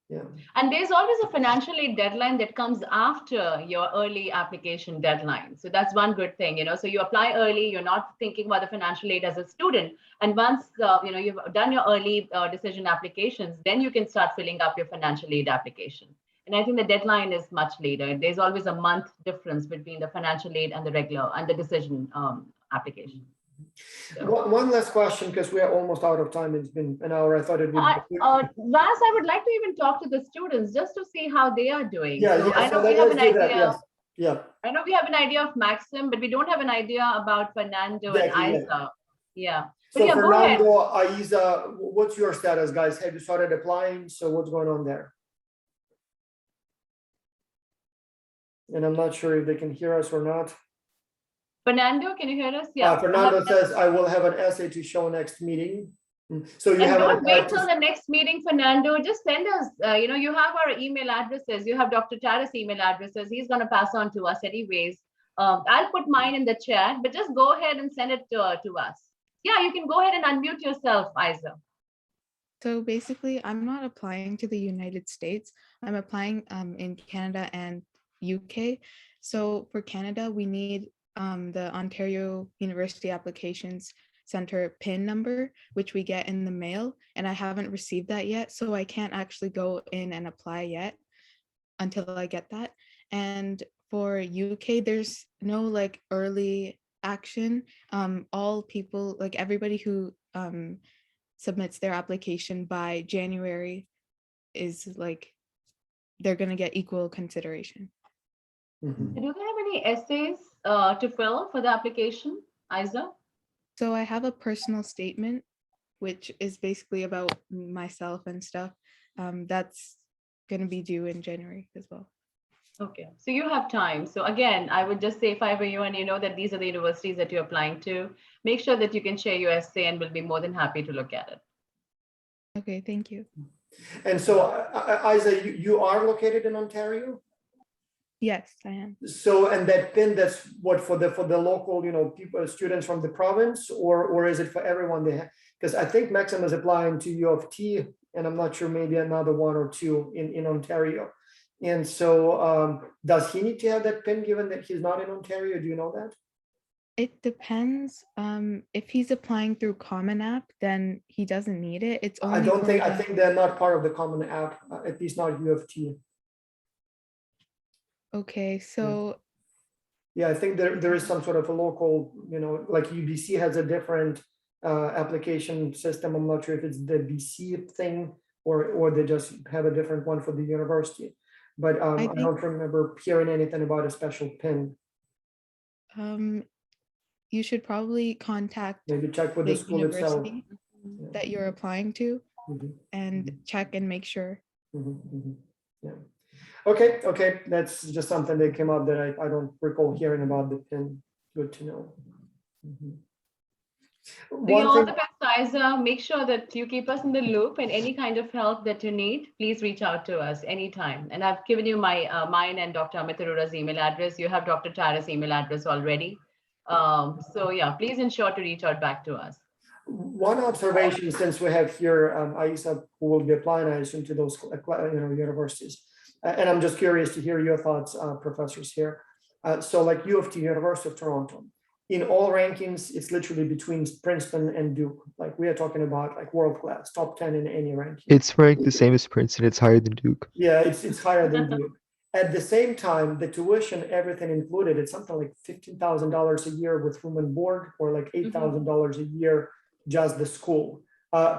Yeah. And there's always a financial aid deadline that comes after your early application deadline. So that's one good thing, so you apply early, you're not thinking about the financial aid as a student. And once, you've done your early decision applications, then you can start filling up your financial aid application. And I think the deadline is much later. There's always a month difference between the financial aid and the regular and the decision application. So. One last question, because we are almost out of time. It's been an hour. I thought it'd be. Vas, I would like to even talk to the students just to see how they are doing. Yeah, so I know we have an idea. Yes. Yeah. I know we have an idea of Maxim, but we don't have an idea about Fernando and Isa. Yeah. So yeah, Fernando, Isa, what's your status, guys? Have you started applying? So what's going on there? And I'm not sure if they can hear us or not. Fernando, can you hear us? Yeah. Fernando says, I will have an essay to show next meeting. So you have don't wait till the next meeting, Fernando. Just send us, you have our email addresses. You have Dr. Tara's email addresses. He's going to pass on to us anyways. I'll put mine in the chat, but just go ahead and send it to us. Yeah, you can go ahead and unmute yourself, Isa. So basically, I'm not applying to the United States. I'm applying in Canada and UK. So for Canada, we need the Ontario University Applications Center PIN number, which we get in the mail, and I haven't received that yet, so I can't actually go in and apply yet until I get that. And for UK, there's no like early action. All people, like everybody who submits their application by January is like, they're going to get equal consideration. Mm-hmm. Do they have any essays to fill for the application, Isa? So I have a personal statement, which is basically about myself and stuff. That's going to be due in January as well. Okay, so you have time. So again, I would just say if I were you and you know that these are the universities that you're applying to, make sure that you can share your essay and we'll be more than happy to look at it. Okay, thank you. And so, Isa, you are located in Ontario? Yes, I am. So, and that PIN, that's what for the local, people, students from the province, or is it for everyone? Because I think Maxim is applying to U of T, and I'm not sure, maybe another one or two in Ontario. And so, does he need to have that PIN given that he's not in Ontario? Do you know that? It depends. If he's applying through Common App, then he doesn't need it. It's only I think they're not part of the Common App, at least not U of T. Okay, so Yeah, I think there is some sort of a local, like UBC has a different application system. I'm not sure if it's the BC thing or they just have a different one for the university. But I think don't remember hearing anything about a special PIN. you should probably contact Maybe check with the the school itself. university that you're applying to Mhm, and check and make sure. Yeah. Okay, that's just something that came up that I don't recall hearing about the PIN. Good to know. Mhm. So you all One the thing, best, Isa. Make sure that you keep us in the loop, and any kind of help that you need, please reach out to us anytime. And I've given you mine and Dr. Amit Arora's email address. You have Dr. Tara's email address already. So yeah, please ensure to reach out back to us. one observation, since we have here Aisa, who will be applying, I assume, to those universities, and I'm just curious to hear your thoughts, professors here. So like U of T, University of Toronto, in all rankings, it's literally between Princeton and Duke. Like we are talking about like world class, top 10 in any ranking. It's ranked the same as Princeton. It's higher than Duke. Yeah, it's higher than Duke. At the same time, the tuition, everything included, it's something like $15,000 a year with room and board, or like $8,000 a year, just the school,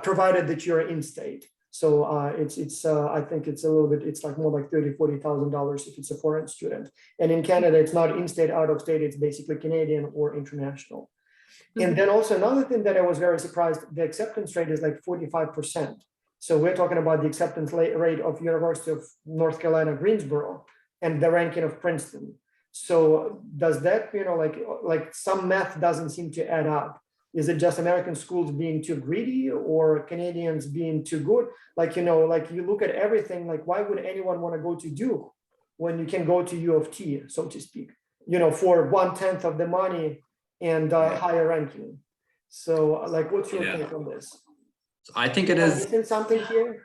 provided that you're in state. So I think it's a little bit, it's like more like $30,000-$40,000 if it's a foreign student. And in Canada, it's not in-state, out of state, it's basically Canadian or international. And then also another thing that I was very surprised, the acceptance rate is like 45%. So we're talking about the acceptance rate of University of North Carolina, Greensboro, and the ranking of Princeton. So does that, like some math doesn't seem to add up. Is it just American schools being too greedy or Canadians being too good? Like, like you look at everything, like why would anyone want to go to Duke when you can go to U of T, so to speak, for 1/10 of the money and higher ranking? So like, what's your take on this? So I think it is something here.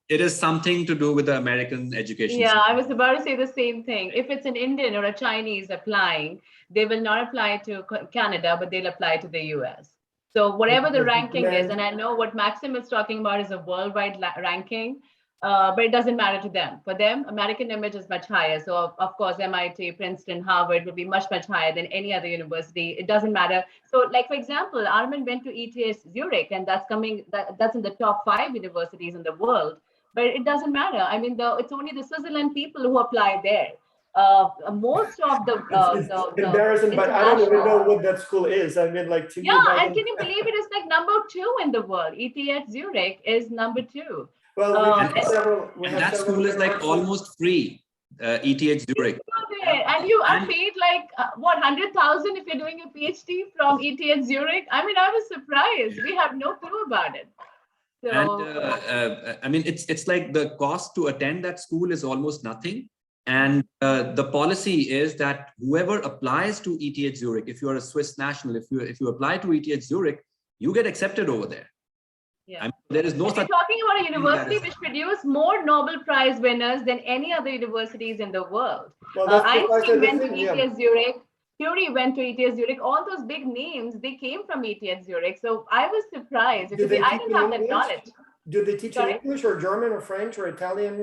It is something to do with the American education Yeah, system. I was about to say the same thing. If it's an Indian or a Chinese applying, they will not apply to Canada, but they'll apply to the US. So whatever the ranking is, and I know what Maxim is talking about is a worldwide ranking, but it doesn't matter to them. For them, American image is much higher. So of course, MIT, Princeton, Harvard will be much, much higher than any other university. It doesn't matter. So like, for example, Armin went to ETH Zurich, and that's in the top 5 universities in the world. But it doesn't matter. I mean, it's only the Switzerland people who apply there. Most of the it's embarrassing, but I don't even know what that school is. I mean, like to me, and can you believe it is like number 2 in the world? ETH Zurich is number 2. Well, that school is like almost free. ETH Zurich. And you are paid like what, 100,000 if you're doing a PhD from ETH Zurich? I mean, I was surprised. We have no clue about it. So, and I mean, it's like the cost to attend that school is almost nothing. And the policy is that whoever applies to ETH Zurich, if you're a Swiss national, if you apply to ETH Zurich, you get accepted over there. Yeah. I mean, there is no such. We're talking about a university which produced more Nobel Prize winners than any other universities in the world. Well, Einstein went to ETH Zurich. Curie went to ETH Zurich. All those big names, they came from ETH Zurich. So I was surprised because I didn't have that knowledge. Do they teach in English or German or French or Italian?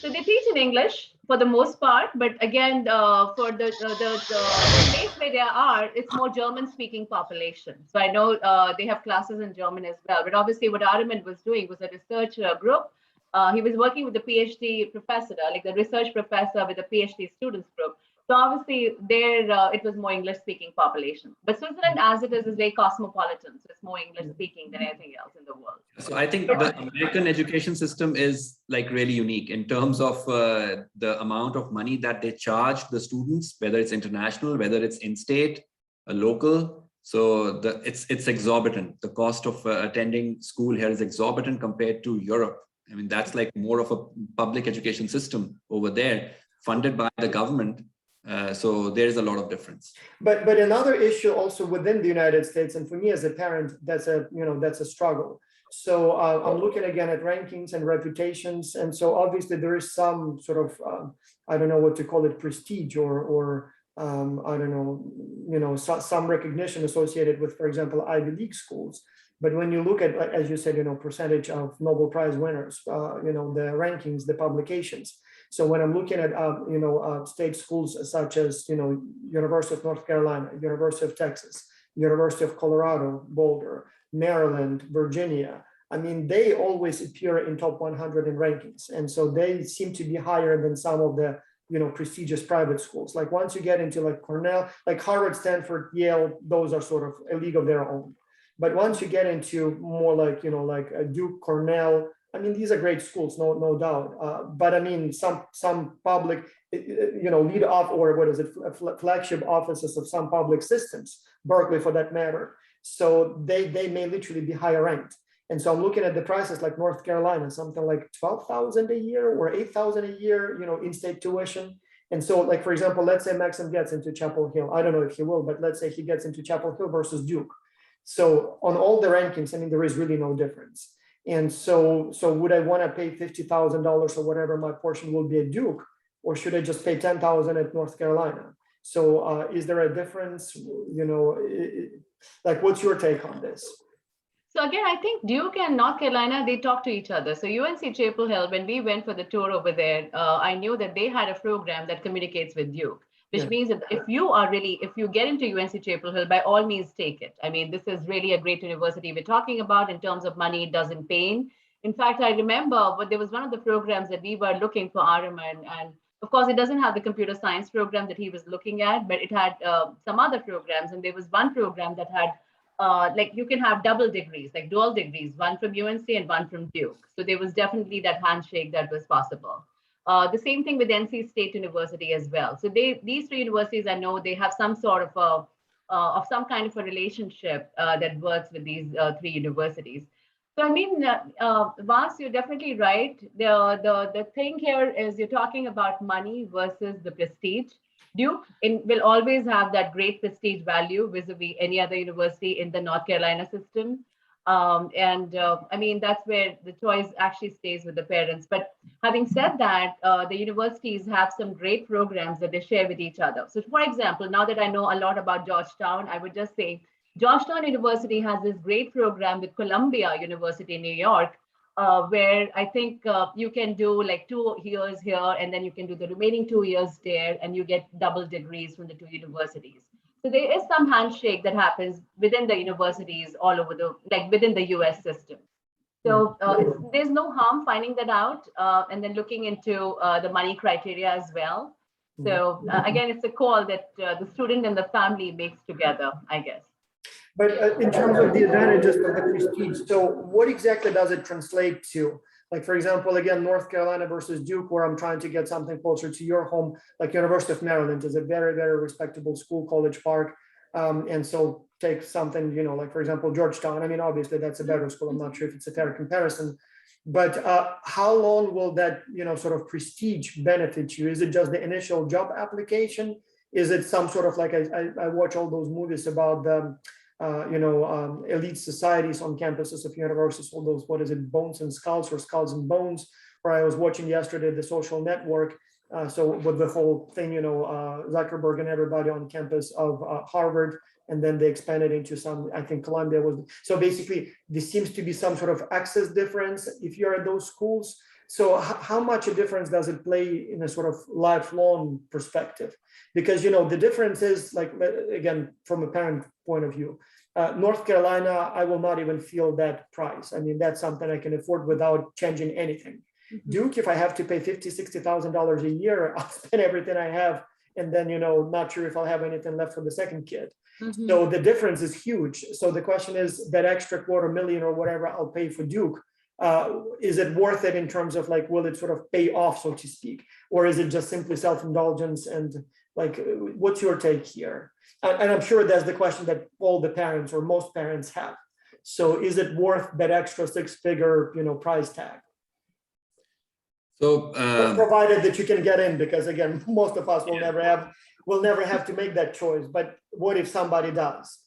So they teach in English for the most part, but again, for the place where they are, it's more German-speaking population. So I know they have classes in German as well. But obviously, what Arvind was doing was a research group. He was working with the PhD professor, like the research professor with the PhD students group. So obviously, there it was more English-speaking population. But Switzerland, as it is very cosmopolitan. So it's more English-speaking than anything else in the world. So I think the American education system is like really unique in terms of the amount of money that they charge the students, whether it's international, whether it's in-state, local. So it's exorbitant. The cost of attending school here is exorbitant compared to Europe. I mean, that's like more of a public education system over there, funded by the government. So there's a lot of difference. But another issue also within the United States, and for me as a parent, that's a struggle. So I'm looking again at rankings and reputations, and so obviously there is some sort of I don't know what to call it, prestige or I don't know, some recognition associated with, for example, Ivy League schools. But when you look at, as you said, percentage of Nobel Prize winners, the rankings, the publications. So when I'm looking at, state schools such as, University of North Carolina, University of Texas, University of Colorado, Boulder, Maryland, Virginia, I mean, they always appear in top 100 in rankings. And so they seem to be higher than some of the, prestigious private schools. Like once you get into like Cornell, like Harvard, Stanford, Yale, those are sort of a league of their own. But once you get into more like, like Duke, Cornell, I mean, these are great schools, no doubt. But I mean, some public, lead off, or what is it, flagship offices of some public systems, Berkeley for that matter. So they may literally be higher ranked. And so I'm looking at the prices like North Carolina, something like 12,000 a year or 8,000 a year, in-state tuition. And so like, for example, let's say Maxim gets into Chapel Hill. I don't know if he will, but let's say he gets into Chapel Hill versus Duke. So on all the rankings, I mean, there is really no difference. And so would I want to pay $50,000 or whatever my portion will be at Duke, or should I just pay $10,000 at North Carolina? So is there a difference? Like, what's your take on this? So again, I think Duke and North Carolina, they talk to each other. So UNC Chapel Hill, when we went for the tour over there, I knew that they had a program that communicates with Duke, which means that if you get into UNC Chapel Hill, by all means, take it. I mean, this is really a great university we're talking about in terms of money. It doesn't pain. In fact, I remember there was one of the programs that we were looking for Araman, and of course, it doesn't have the computer science program that he was looking at, but it had some other programs. And there was one program that had like you can have double degrees, like dual degrees, one from UNC and one from Duke. So there was definitely that handshake that was possible. The same thing with NC State University as well. So these three universities, I know they have some sort of some kind of a relationship that works with these three universities. So I mean, Vas, you're definitely right. The thing here is you're talking about money versus the prestige. Duke will always have that great prestige value vis-a-vis any other university in the North Carolina system. I mean, that's where the choice actually stays with the parents. But having said that, the universities have some great programs that they share with each other. So for example, now that I know a lot about Georgetown, I would just say Georgetown University has this great program with Columbia University in New York, where I think you can do like 2 years here, and then you can do the remaining 2 years there, and you get double degrees from the two universities. So there is some handshake that happens within the universities all over within the US system. So there's no harm finding that out and then looking into the money criteria as well. So again, it's a call that the student and the family makes together, I guess. But in terms of the advantages of the prestige, so what exactly does it translate to? Like, for example, again, North Carolina versus Duke, where I'm trying to get something closer to your home, like University of Maryland is a very, very respectable school, College Park. And so take something, like, for example, Georgetown. I mean, obviously that's a better school. I'm not sure if it's a fair comparison, but how long will that, sort of prestige benefit you? Is it just the initial job application? Is it some sort of like, I watch all those movies about the, elite societies on campuses of universities, all those, what is it, Bones and Skulls or Skulls and Bones, where I was watching yesterday, The Social Network. So with the whole thing, Zuckerberg and everybody on campus of Harvard, and then they expanded into some, I think Columbia was, so basically there seems to be some sort of access difference if you're at those schools. So how much a difference does it play in a sort of lifelong perspective? Because, the difference is, like, again, from a parent point of view, North Carolina, I will not even feel that price. I mean, that's something I can afford without changing anything. Mm-hmm. Duke, if I have to pay $50,000, $60,000 a year, I'll spend everything I have. And then, not sure if I'll have anything left for the second kid. Mm-hmm. So the difference is huge. So the question is, that extra $250,000 or whatever I'll pay for Duke, is it worth it in terms of like, will it sort of pay off, so to speak? Or is it just simply self-indulgence? And like, what's your take here? And I'm sure that's the question that all the parents or most parents have. So is it worth that extra six-figure, price tag? So provided that you can get in, because again, most of us will never have to make that choice. But what if somebody does?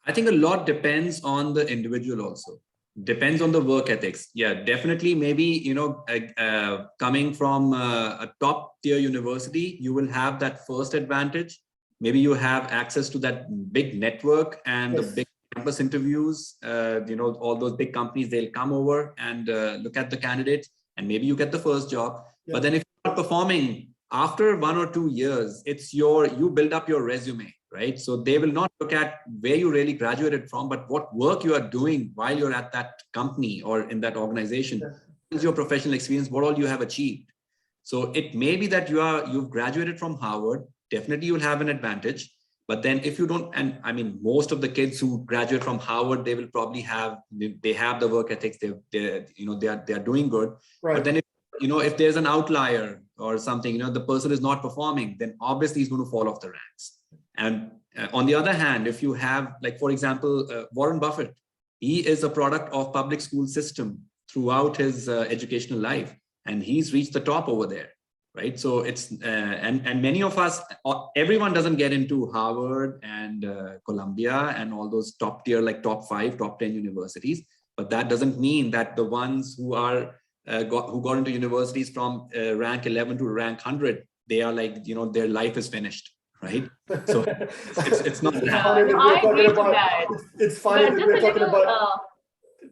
I think a lot depends on the individual also. Depends on the work ethics. Yeah, definitely. Maybe, coming from a top tier university, you will have that first advantage. Maybe you have access to that big network and the Yes. big campus interviews. All those big companies, they'll come over and look at the candidates, and maybe you get the first job. Yeah. But then if you're not performing after 1 or 2 years, you build up your resume, right? So they will not look at where you really graduated from, but what work you are doing while you're at that company or in that organization. Yeah. What is your professional experience? What all you have achieved? So it may be that you've graduated from Harvard. Definitely you'll have an advantage. But then if you don't, and I mean, most of the kids who graduate from Harvard, they will probably have the work ethics. They are doing good. Right. But then if there's an outlier or something, the person is not performing, then obviously he's going to fall off the ranks. And on the other hand, if you have, like, for example, Warren Buffett, he is a product of public school system throughout his educational life, and he's reached the top over there, right? So it's, and many of us, everyone doesn't get into Harvard and Columbia and all those top tier, like top 5, top 10 universities, but that doesn't mean that the ones who are who got into universities from rank 11 to rank 100, they are like, their life is finished, right? So it's not that. I agree to that. It's funny that we're talking about.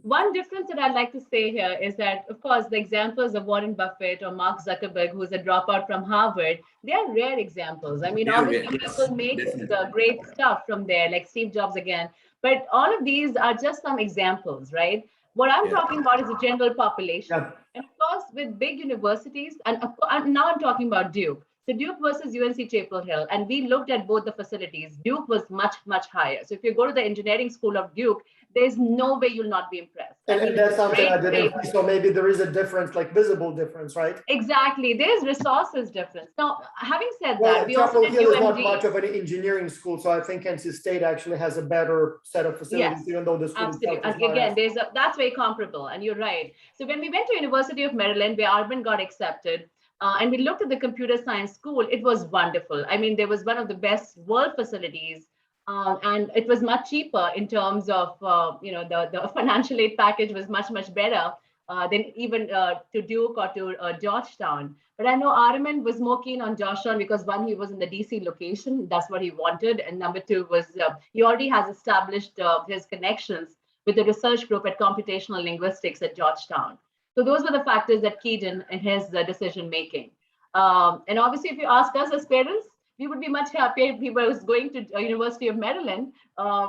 One difference that I'd like to say here is that, of course, the examples of Warren Buffett or Mark Zuckerberg, who's a dropout from Harvard, they are rare examples. I mean, obviously, people make the great stuff from there, like Steve Jobs again. But all of these are just some examples, right? What I'm talking about is the general population. Yeah. And of course, with big universities, and now I'm talking about Duke. So Duke versus UNC Chapel Hill, and we looked at both the facilities. Duke was much, much higher. So if you go to the engineering school of Duke, there's no way you'll not be impressed. And that's something I didn't see. So maybe there is a difference, like visible difference, right? Exactly. There's resources difference. Now, having said Well, that, we also Chapel did Hill is not UMD. much of an engineering school, so I think NC State actually has a better set of facilities, Yes, even though the school absolutely. itself And is again, not. that's very comparable, and you're right. So when we went to University of Maryland, where Arvind got accepted, and we looked at the computer science school, it was wonderful. I mean, there was one of the best world facilities, and it was much cheaper in terms of, the financial aid package was much, much better than even to Duke or to Georgetown. But I know Arvind was more keen on Georgetown because, one, he was in the DC location. That's what he wanted. And number two was he already has established his connections with the research group at computational linguistics at Georgetown. So those were the factors that keyed in his decision making. And obviously, if you ask us as parents, we would be much happier if he was going to University of Maryland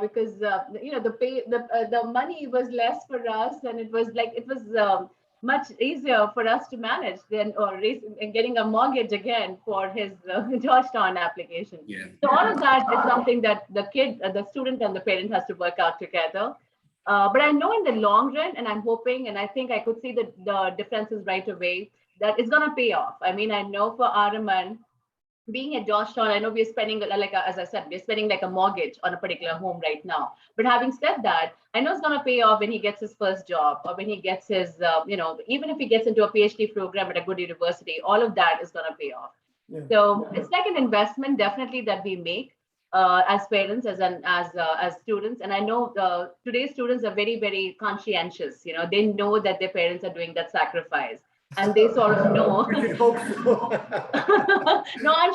because the money was less for us, and it was much easier for us to manage than getting a mortgage again for his Georgetown application. Yeah. So all of that is something that the student and the parent has to work out together. But I know in the long run, and I'm hoping, and I think I could see the differences right away, that it's going to pay off. I mean, I know for Araman, being at Georgetown, I know we're spending, as I said, we're spending like a mortgage on a particular home right now. But having said that, I know it's going to pay off when he gets his first job, or when he gets his, even if he gets into a PhD program at a good university, all of that is going to pay off. Yeah. So it's like an investment, definitely, that we make as parents, as students. And I know today's students are very, very conscientious. They know that their parents are doing that sacrifice. And they sort of know. No, I'm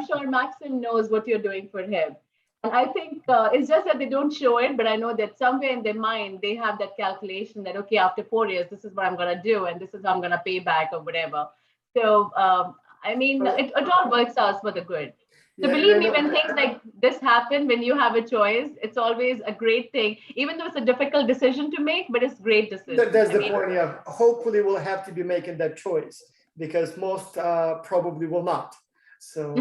sure Maxim knows what you're doing for him. And I think it's just that they don't show it, but I know that somewhere in their mind, they have that calculation that, okay, after 4 years, this is what I'm going to do, and this is how I'm going to pay back or whatever. So, I mean, it all works out for the good. So believe me, when things like this happen, when you have a choice, it's always a great thing, even though it's a difficult decision to make, but it's a great decision. That's the point, yeah. Hopefully we'll have to be making that choice because most probably will not. So,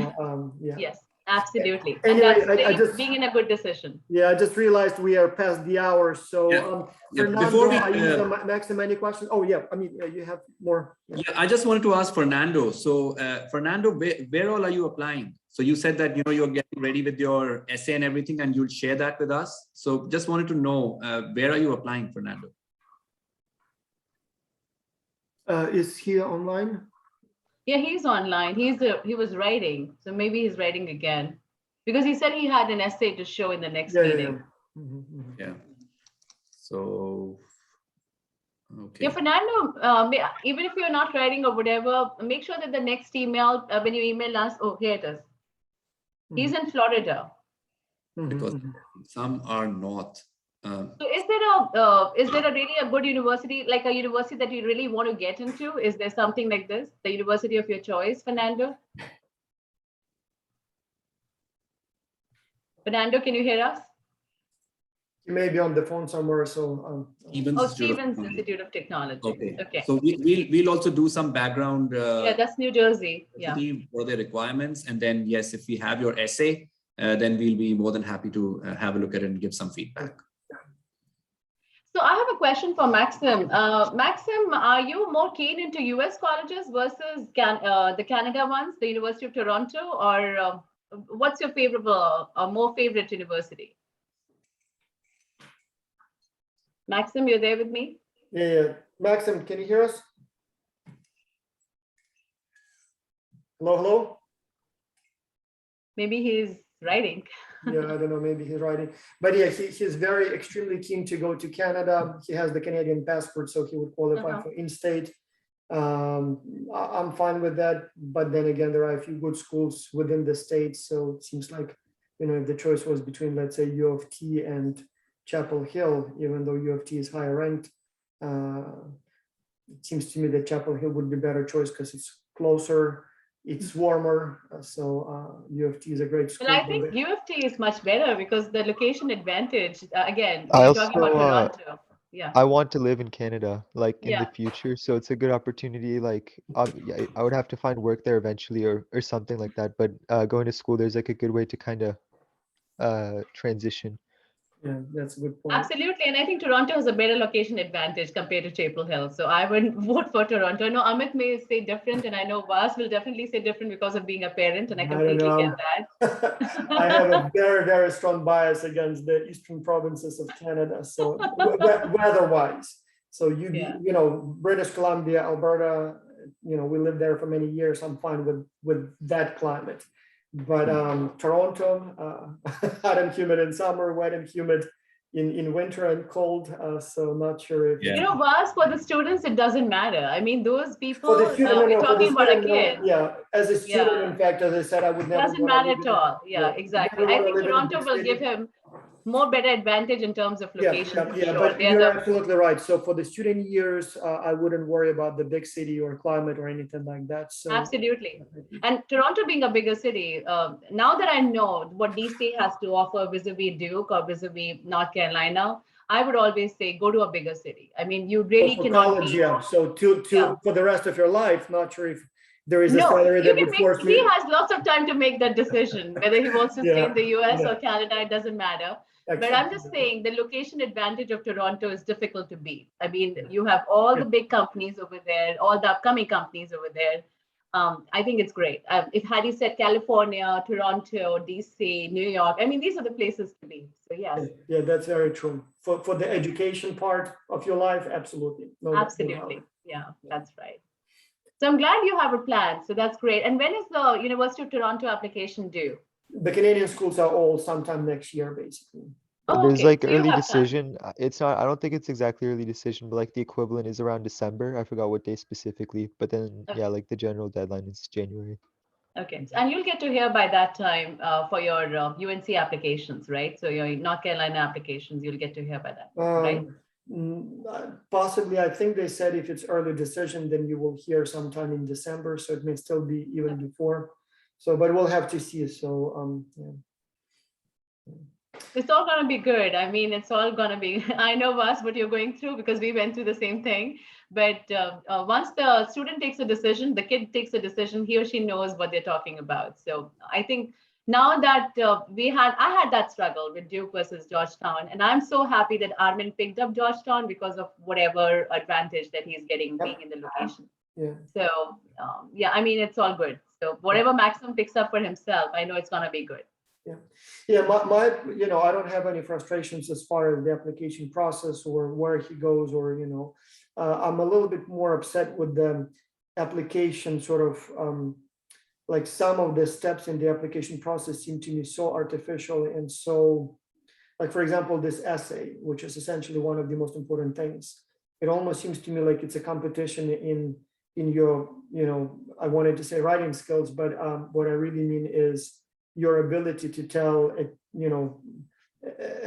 yeah. Yes, absolutely. Anyway, and that's being in a good decision. Yeah, I just realized we are past the hour. So Fernando, Maxim, any questions? Oh, yeah. I mean, you have more. Yeah, I just wanted to ask Fernando. So Fernando, where all are you applying? So you said that, you're getting ready with your essay and everything, and you'll share that with us. So just wanted to know, where are you applying, Fernando? Is he online? Yeah, he's online. He was writing. So maybe he's writing again because he said he had an essay to show in the next meeting. Yeah. So Okay. Yeah, Fernando, even if you're not writing or whatever, make sure that the next email, when you email us, oh, here it is. He's in Florida. Because some are not. So is there a really a good university, like a university that you really want to get into? Is there something like this, the university of your choice, Fernando? Fernando, can you hear us? You may be on the phone somewhere, so. Stevens Oh, Institute of Stevens Technology. Institute of Technology. Okay. Okay. So we'll also do some background. Yeah, that's New Jersey. Yeah. For the requirements, and then yes, if we have your essay, then we'll be more than happy to have a look at it and give some feedback. So I have a question for Maxim. Maxim, are you more keen into US colleges versus the Canada ones, the University of Toronto, or what's your favorite or more favorite university? Maxim, you're there with me? Yeah. Maxim, can you hear us? Hello? Maybe he's writing. Yeah, I don't know, maybe he's writing. But yeah, he's very extremely keen to go to Canada. He has the Canadian passport, so he would qualify for in-state. I'm fine with that. But then again, there are a few good schools within the state. So it seems like, if the choice was between, let's say, U of T and Chapel Hill, even though U of T is higher ranked, it seems to me that Chapel Hill would be a better choice because it's closer. It's warmer, so U of T is a great school. Well, I think U of T is much better because the location advantage, again, I you're talking about also, Toronto. Yeah. I want to live in Canada, like in the Yeah. future. So it's a good opportunity. Like, yeah, I would have to find work there eventually or something like that. But going to school, there's like a good way to kind of transition. Yeah, that's a good point. Absolutely. And I think Toronto has a better location advantage compared to Chapel Hill. So I would vote for Toronto. I know Amit may say different, and I know Vas will definitely say different because of being a parent, and I completely get that. I have a very, very strong bias against the eastern provinces of Canada. So weather-wise, so British Columbia, Alberta, we lived there for many years. I'm fine with that climate. But Toronto, hot and humid in summer, wet and humid in winter and cold. So not sure if Vas, for the students, it doesn't matter. I mean, those people, for the student, we're talking about a kid. Yeah, as a student, in fact, as I said, I would never. Doesn't matter at all. Yeah, exactly. I think Toronto will give him more better advantage in terms of location. Yeah, but you're absolutely right. So for the student years, I wouldn't worry about the big city or climate or anything like that. So absolutely. And Toronto being a bigger city, now that I know what DC has to offer vis-a-vis Duke or vis-a-vis North Carolina, I would always say go to a bigger city. I mean, you really cannot college, So for the rest of your life, not sure if there is a no, salary that would force he has lots of time to make that decision, whether he wants to stay in the US or Canada, it doesn't matter. But I'm just saying the location advantage of Toronto is difficult to beat. I mean, you have all the big companies over there, all the upcoming companies over there. I think it's great. If had you said California, Toronto, DC, New York, I mean, these are the places to be. So yes. Yeah, that's very true. For the education part of your life, absolutely. Absolutely. Yeah, that's right. So I'm glad you have a plan. So that's great. And when is the University of Toronto application due? The Canadian schools are all sometime next year, basically. Oh, There's okay. like So early decision. It's not, I don't think it's exactly early decision, but like the equivalent is around December. I forgot what day specifically, but then yeah, like the general deadline is January. Okay. And you'll get to hear by that time for your UNC applications, right? So your North Carolina applications, you'll get to hear by that, right? Possibly, I think they said if it's early decision, then you will hear sometime in December. So it may still be even before. So, but we'll have to see. So, It's all going to be good. I mean, it's all going to be, I know Vas, what you're going through because we went through the same thing. But once the student takes a decision, the kid takes a decision, he or she knows what they're talking about. So I think now that I had that struggle with Duke versus Georgetown, and I'm so happy that Armin picked up Georgetown because of whatever advantage that he's getting being in the location. Yeah. So yeah, I mean, it's all good. So whatever Maxim picks up for himself, I know it's going to be good. Yeah. My I don't have any frustrations as far as the application process or where he goes, or I'm a little bit more upset with the application sort of like some of the steps in the application process seem to me so artificial and so, like, for example, this essay, which is essentially one of the most important things. it almost seems to me like it's a competition in your, I wanted to say writing skills, but what I really mean is your ability to tell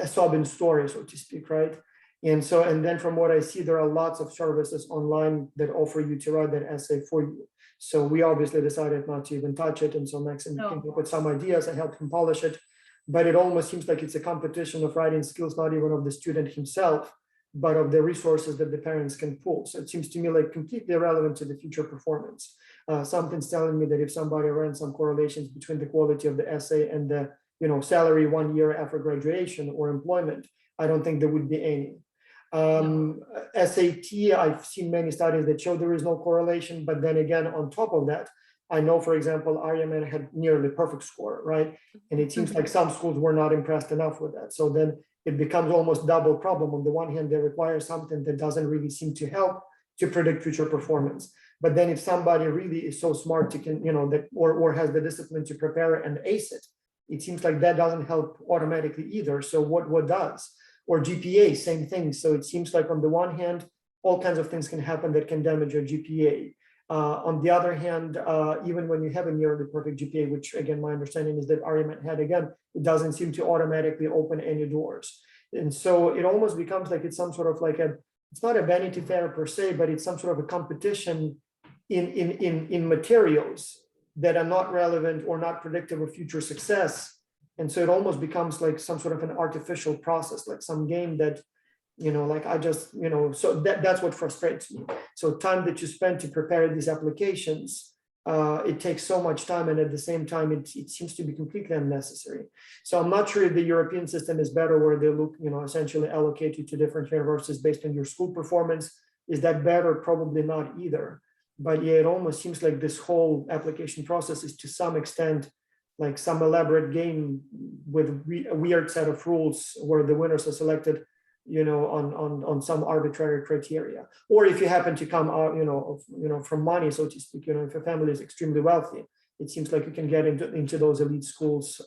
a sobbing story, so to speak, right? And then from what I see, there are lots of services online that offer you to write that essay for you. So we obviously decided not to even touch it. And so Maxim came up with some ideas. I helped him polish it. But it almost seems like it's a competition of writing skills, not even of the student himself, but of the resources that the parents can pull. So it seems to me like completely irrelevant to the future performance. Something's telling me that if somebody ran some correlations between the quality of the essay and the salary 1 year after graduation or employment, I don't think there would be any. SAT, I've seen many studies that show there is no correlation, but then again, on top of that, I know, for example, Aryaman had nearly perfect score, right? And it seems like some schools were not impressed enough with that. So then it becomes almost double problem. On the one hand, they require something that doesn't really seem to help to predict future performance. But then if somebody really is so smart to or has the discipline to prepare and ace it, it seems like that doesn't help automatically either. So what does? Or GPA, same thing. So it seems like on the one hand, all kinds of things can happen that can damage your GPA. On the other hand, even when you have a nearly perfect GPA, which again, my understanding is that Aryaman had, again, it doesn't seem to automatically open any doors. And so it almost becomes like it's some sort of like it's not a Vanity Fair per se, but it's some sort of a competition in materials that are not relevant or not predictive of future success. And so it almost becomes like some sort of an artificial process, like some game that, like I just, so that's what frustrates me. So time that you spend to prepare these applications, it takes so much time. And at the same time, it seems to be completely unnecessary. So I'm not sure if the European system is better where they look, essentially allocate you to different universities based on your school performance. Is that better? Probably not either. But yeah, it almost seems like this whole application process is to some extent like some elaborate game with a weird set of rules where the winners are selected, on some arbitrary criteria. Or if you happen to come out, from money, so to speak, if a family is extremely wealthy, it seems like you can get into those elite schools.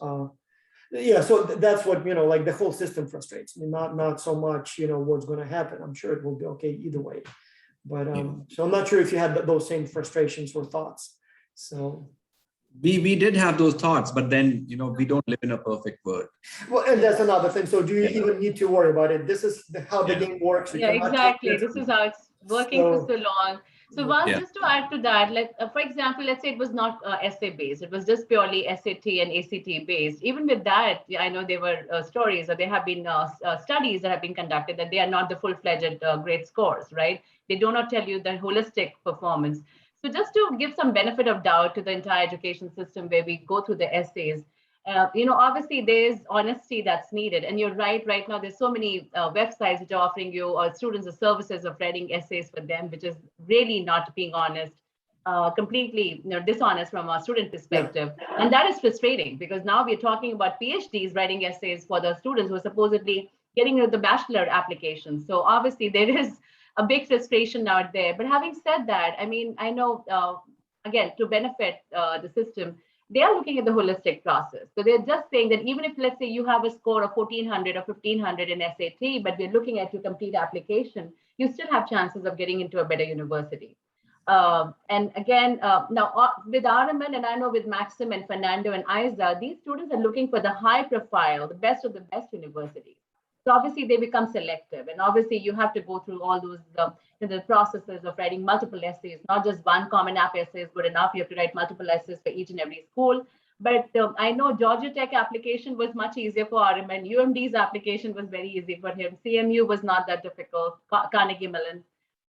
Yeah, so that's what, like the whole system frustrates me, not so much, what's going to happen. I'm sure it will be okay either way. But so I'm not sure if you had those same frustrations or thoughts. So we did have those thoughts, but then we don't live in a perfect world. Well, and that's another thing. So do you even need to worry about it? This is how the game works. Yeah, exactly. This is how it's working for so long. So just to add to that, for example, let's say it was not essay based, it was just purely SAT and ACT based. Even with that, I know there were stories, or there have been studies that have been conducted that they are not the full-fledged grade scores, right? They do not tell you the holistic performance. So just to give some benefit of doubt to the entire education system where we go through the essays, obviously there's honesty that's needed. And you're right now there's so many websites which are offering you or students the services of writing essays for them, which is really not being honest, completely dishonest from a student perspective. Yeah. And that is frustrating because now we're talking about PhDs writing essays for the students who are supposedly getting into the bachelor applications. So obviously there is a big frustration out there. But having said that, I mean, I know, again, to benefit the system, they are looking at the holistic process. So they're just saying that even if, let's say, you have a score of 1400 or 1500 in SAT, but we're looking at your complete application, you still have chances of getting into a better university. And again, now with Aryaman, and I know with Maxim and Fernando and Isa, these students are looking for the high profile, the best of the best universities. So obviously they become selective, and obviously you have to go through all those the processes of writing multiple essays. Not just one Common App essay is good enough. You have to write multiple essays for each and every school. But I know Georgia Tech application was much easier for Aryaman. UMD's application was very easy for him. CMU was not that difficult. Carnegie Mellon.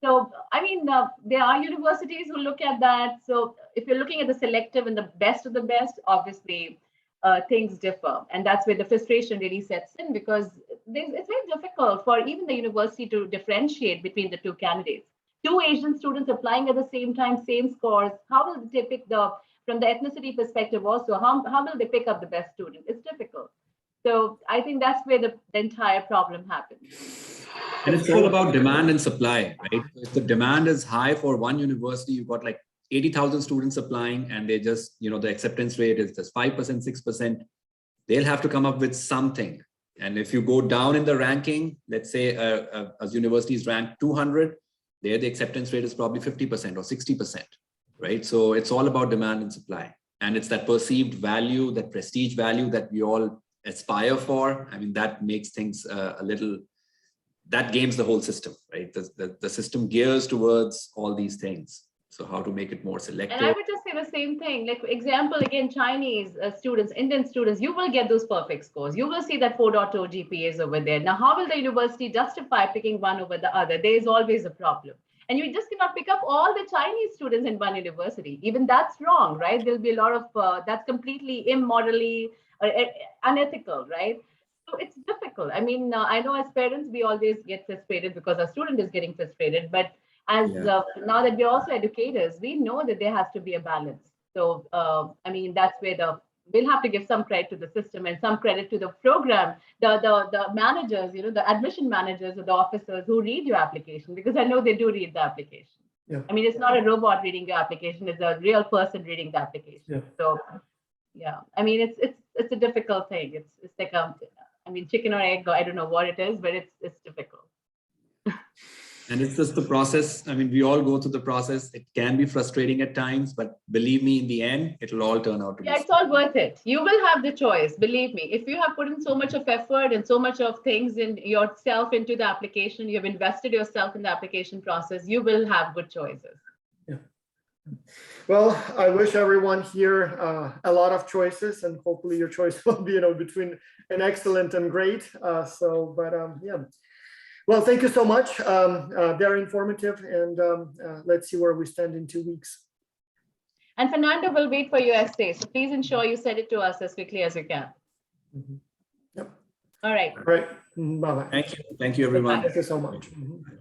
So I mean, there are universities who look at that. So if you're looking at the selective and the best of the best, obviously things differ, and that's where the frustration really sets in because it's very difficult for even the university to differentiate between the two candidates. Two Asian students applying at the same time, same scores. How will they pick from the ethnicity perspective also, how will they pick up the best student? It's difficult. So I think that's where the entire problem happens. And it's all about demand and supply, right? If the demand is high for one university, you've got like 80,000 students applying and they just, the acceptance rate is just 5%, 6%. They'll have to come up with something. And if you go down in the ranking, let's say a university is ranked 200, There, the acceptance rate is probably 50% or 60%, right? So it's all about demand and supply. And it's that perceived value, that prestige value that we all aspire for. I mean, that makes things a little, that games the whole system, right? The system gears towards all these things. So how to make it more selective. And I would just say the same thing. Like, for example, again, Chinese students, Indian students, you will get those perfect scores. You will see that 4.0 GPAs over there. Now, how will the university justify picking one over the other? There is always a problem. And you just cannot pick up all the Chinese students in one university. Even that's wrong, right? There'll be a lot of, that's completely immorally unethical, right? So it's difficult. I mean, I know as parents, we always get frustrated because our student is getting frustrated, but as now that we're also educators, we know that there has to be a balance. So, I mean, that's where we'll have to give some credit to the system and some credit to the program, the managers, you know, the admission managers or the officers who read your application, because I know they do read the application. Yeah. I mean, it's not a robot reading your application, it's a real person reading the application. Yeah. So, yeah, I mean, it's a difficult thing. It's like I mean, chicken or egg, I don't know what it is, but it's difficult. And it's just the process. I mean, we all go through the process. It can be frustrating at times, but believe me, in the end, it'll all turn out to be. Yeah, it's all worth it. You will have the choice. Believe me, if you have put in so much of effort and so much of things in yourself into the application, you have invested yourself in the application process, you will have good choices. Yeah. Well, I wish everyone here a lot of choices, and hopefully your choice will be, you know, between an excellent and great. Yeah. Well, thank you so much. Very informative, and let's see where we stand in 2 weeks. And Fernando will wait for your essay, so please ensure you send it to us as quickly as you can. Mm-hmm. Yep. All right. All right. Bye-bye. Thank you. Thank you, everyone. Thank you so much. Mm-hmm.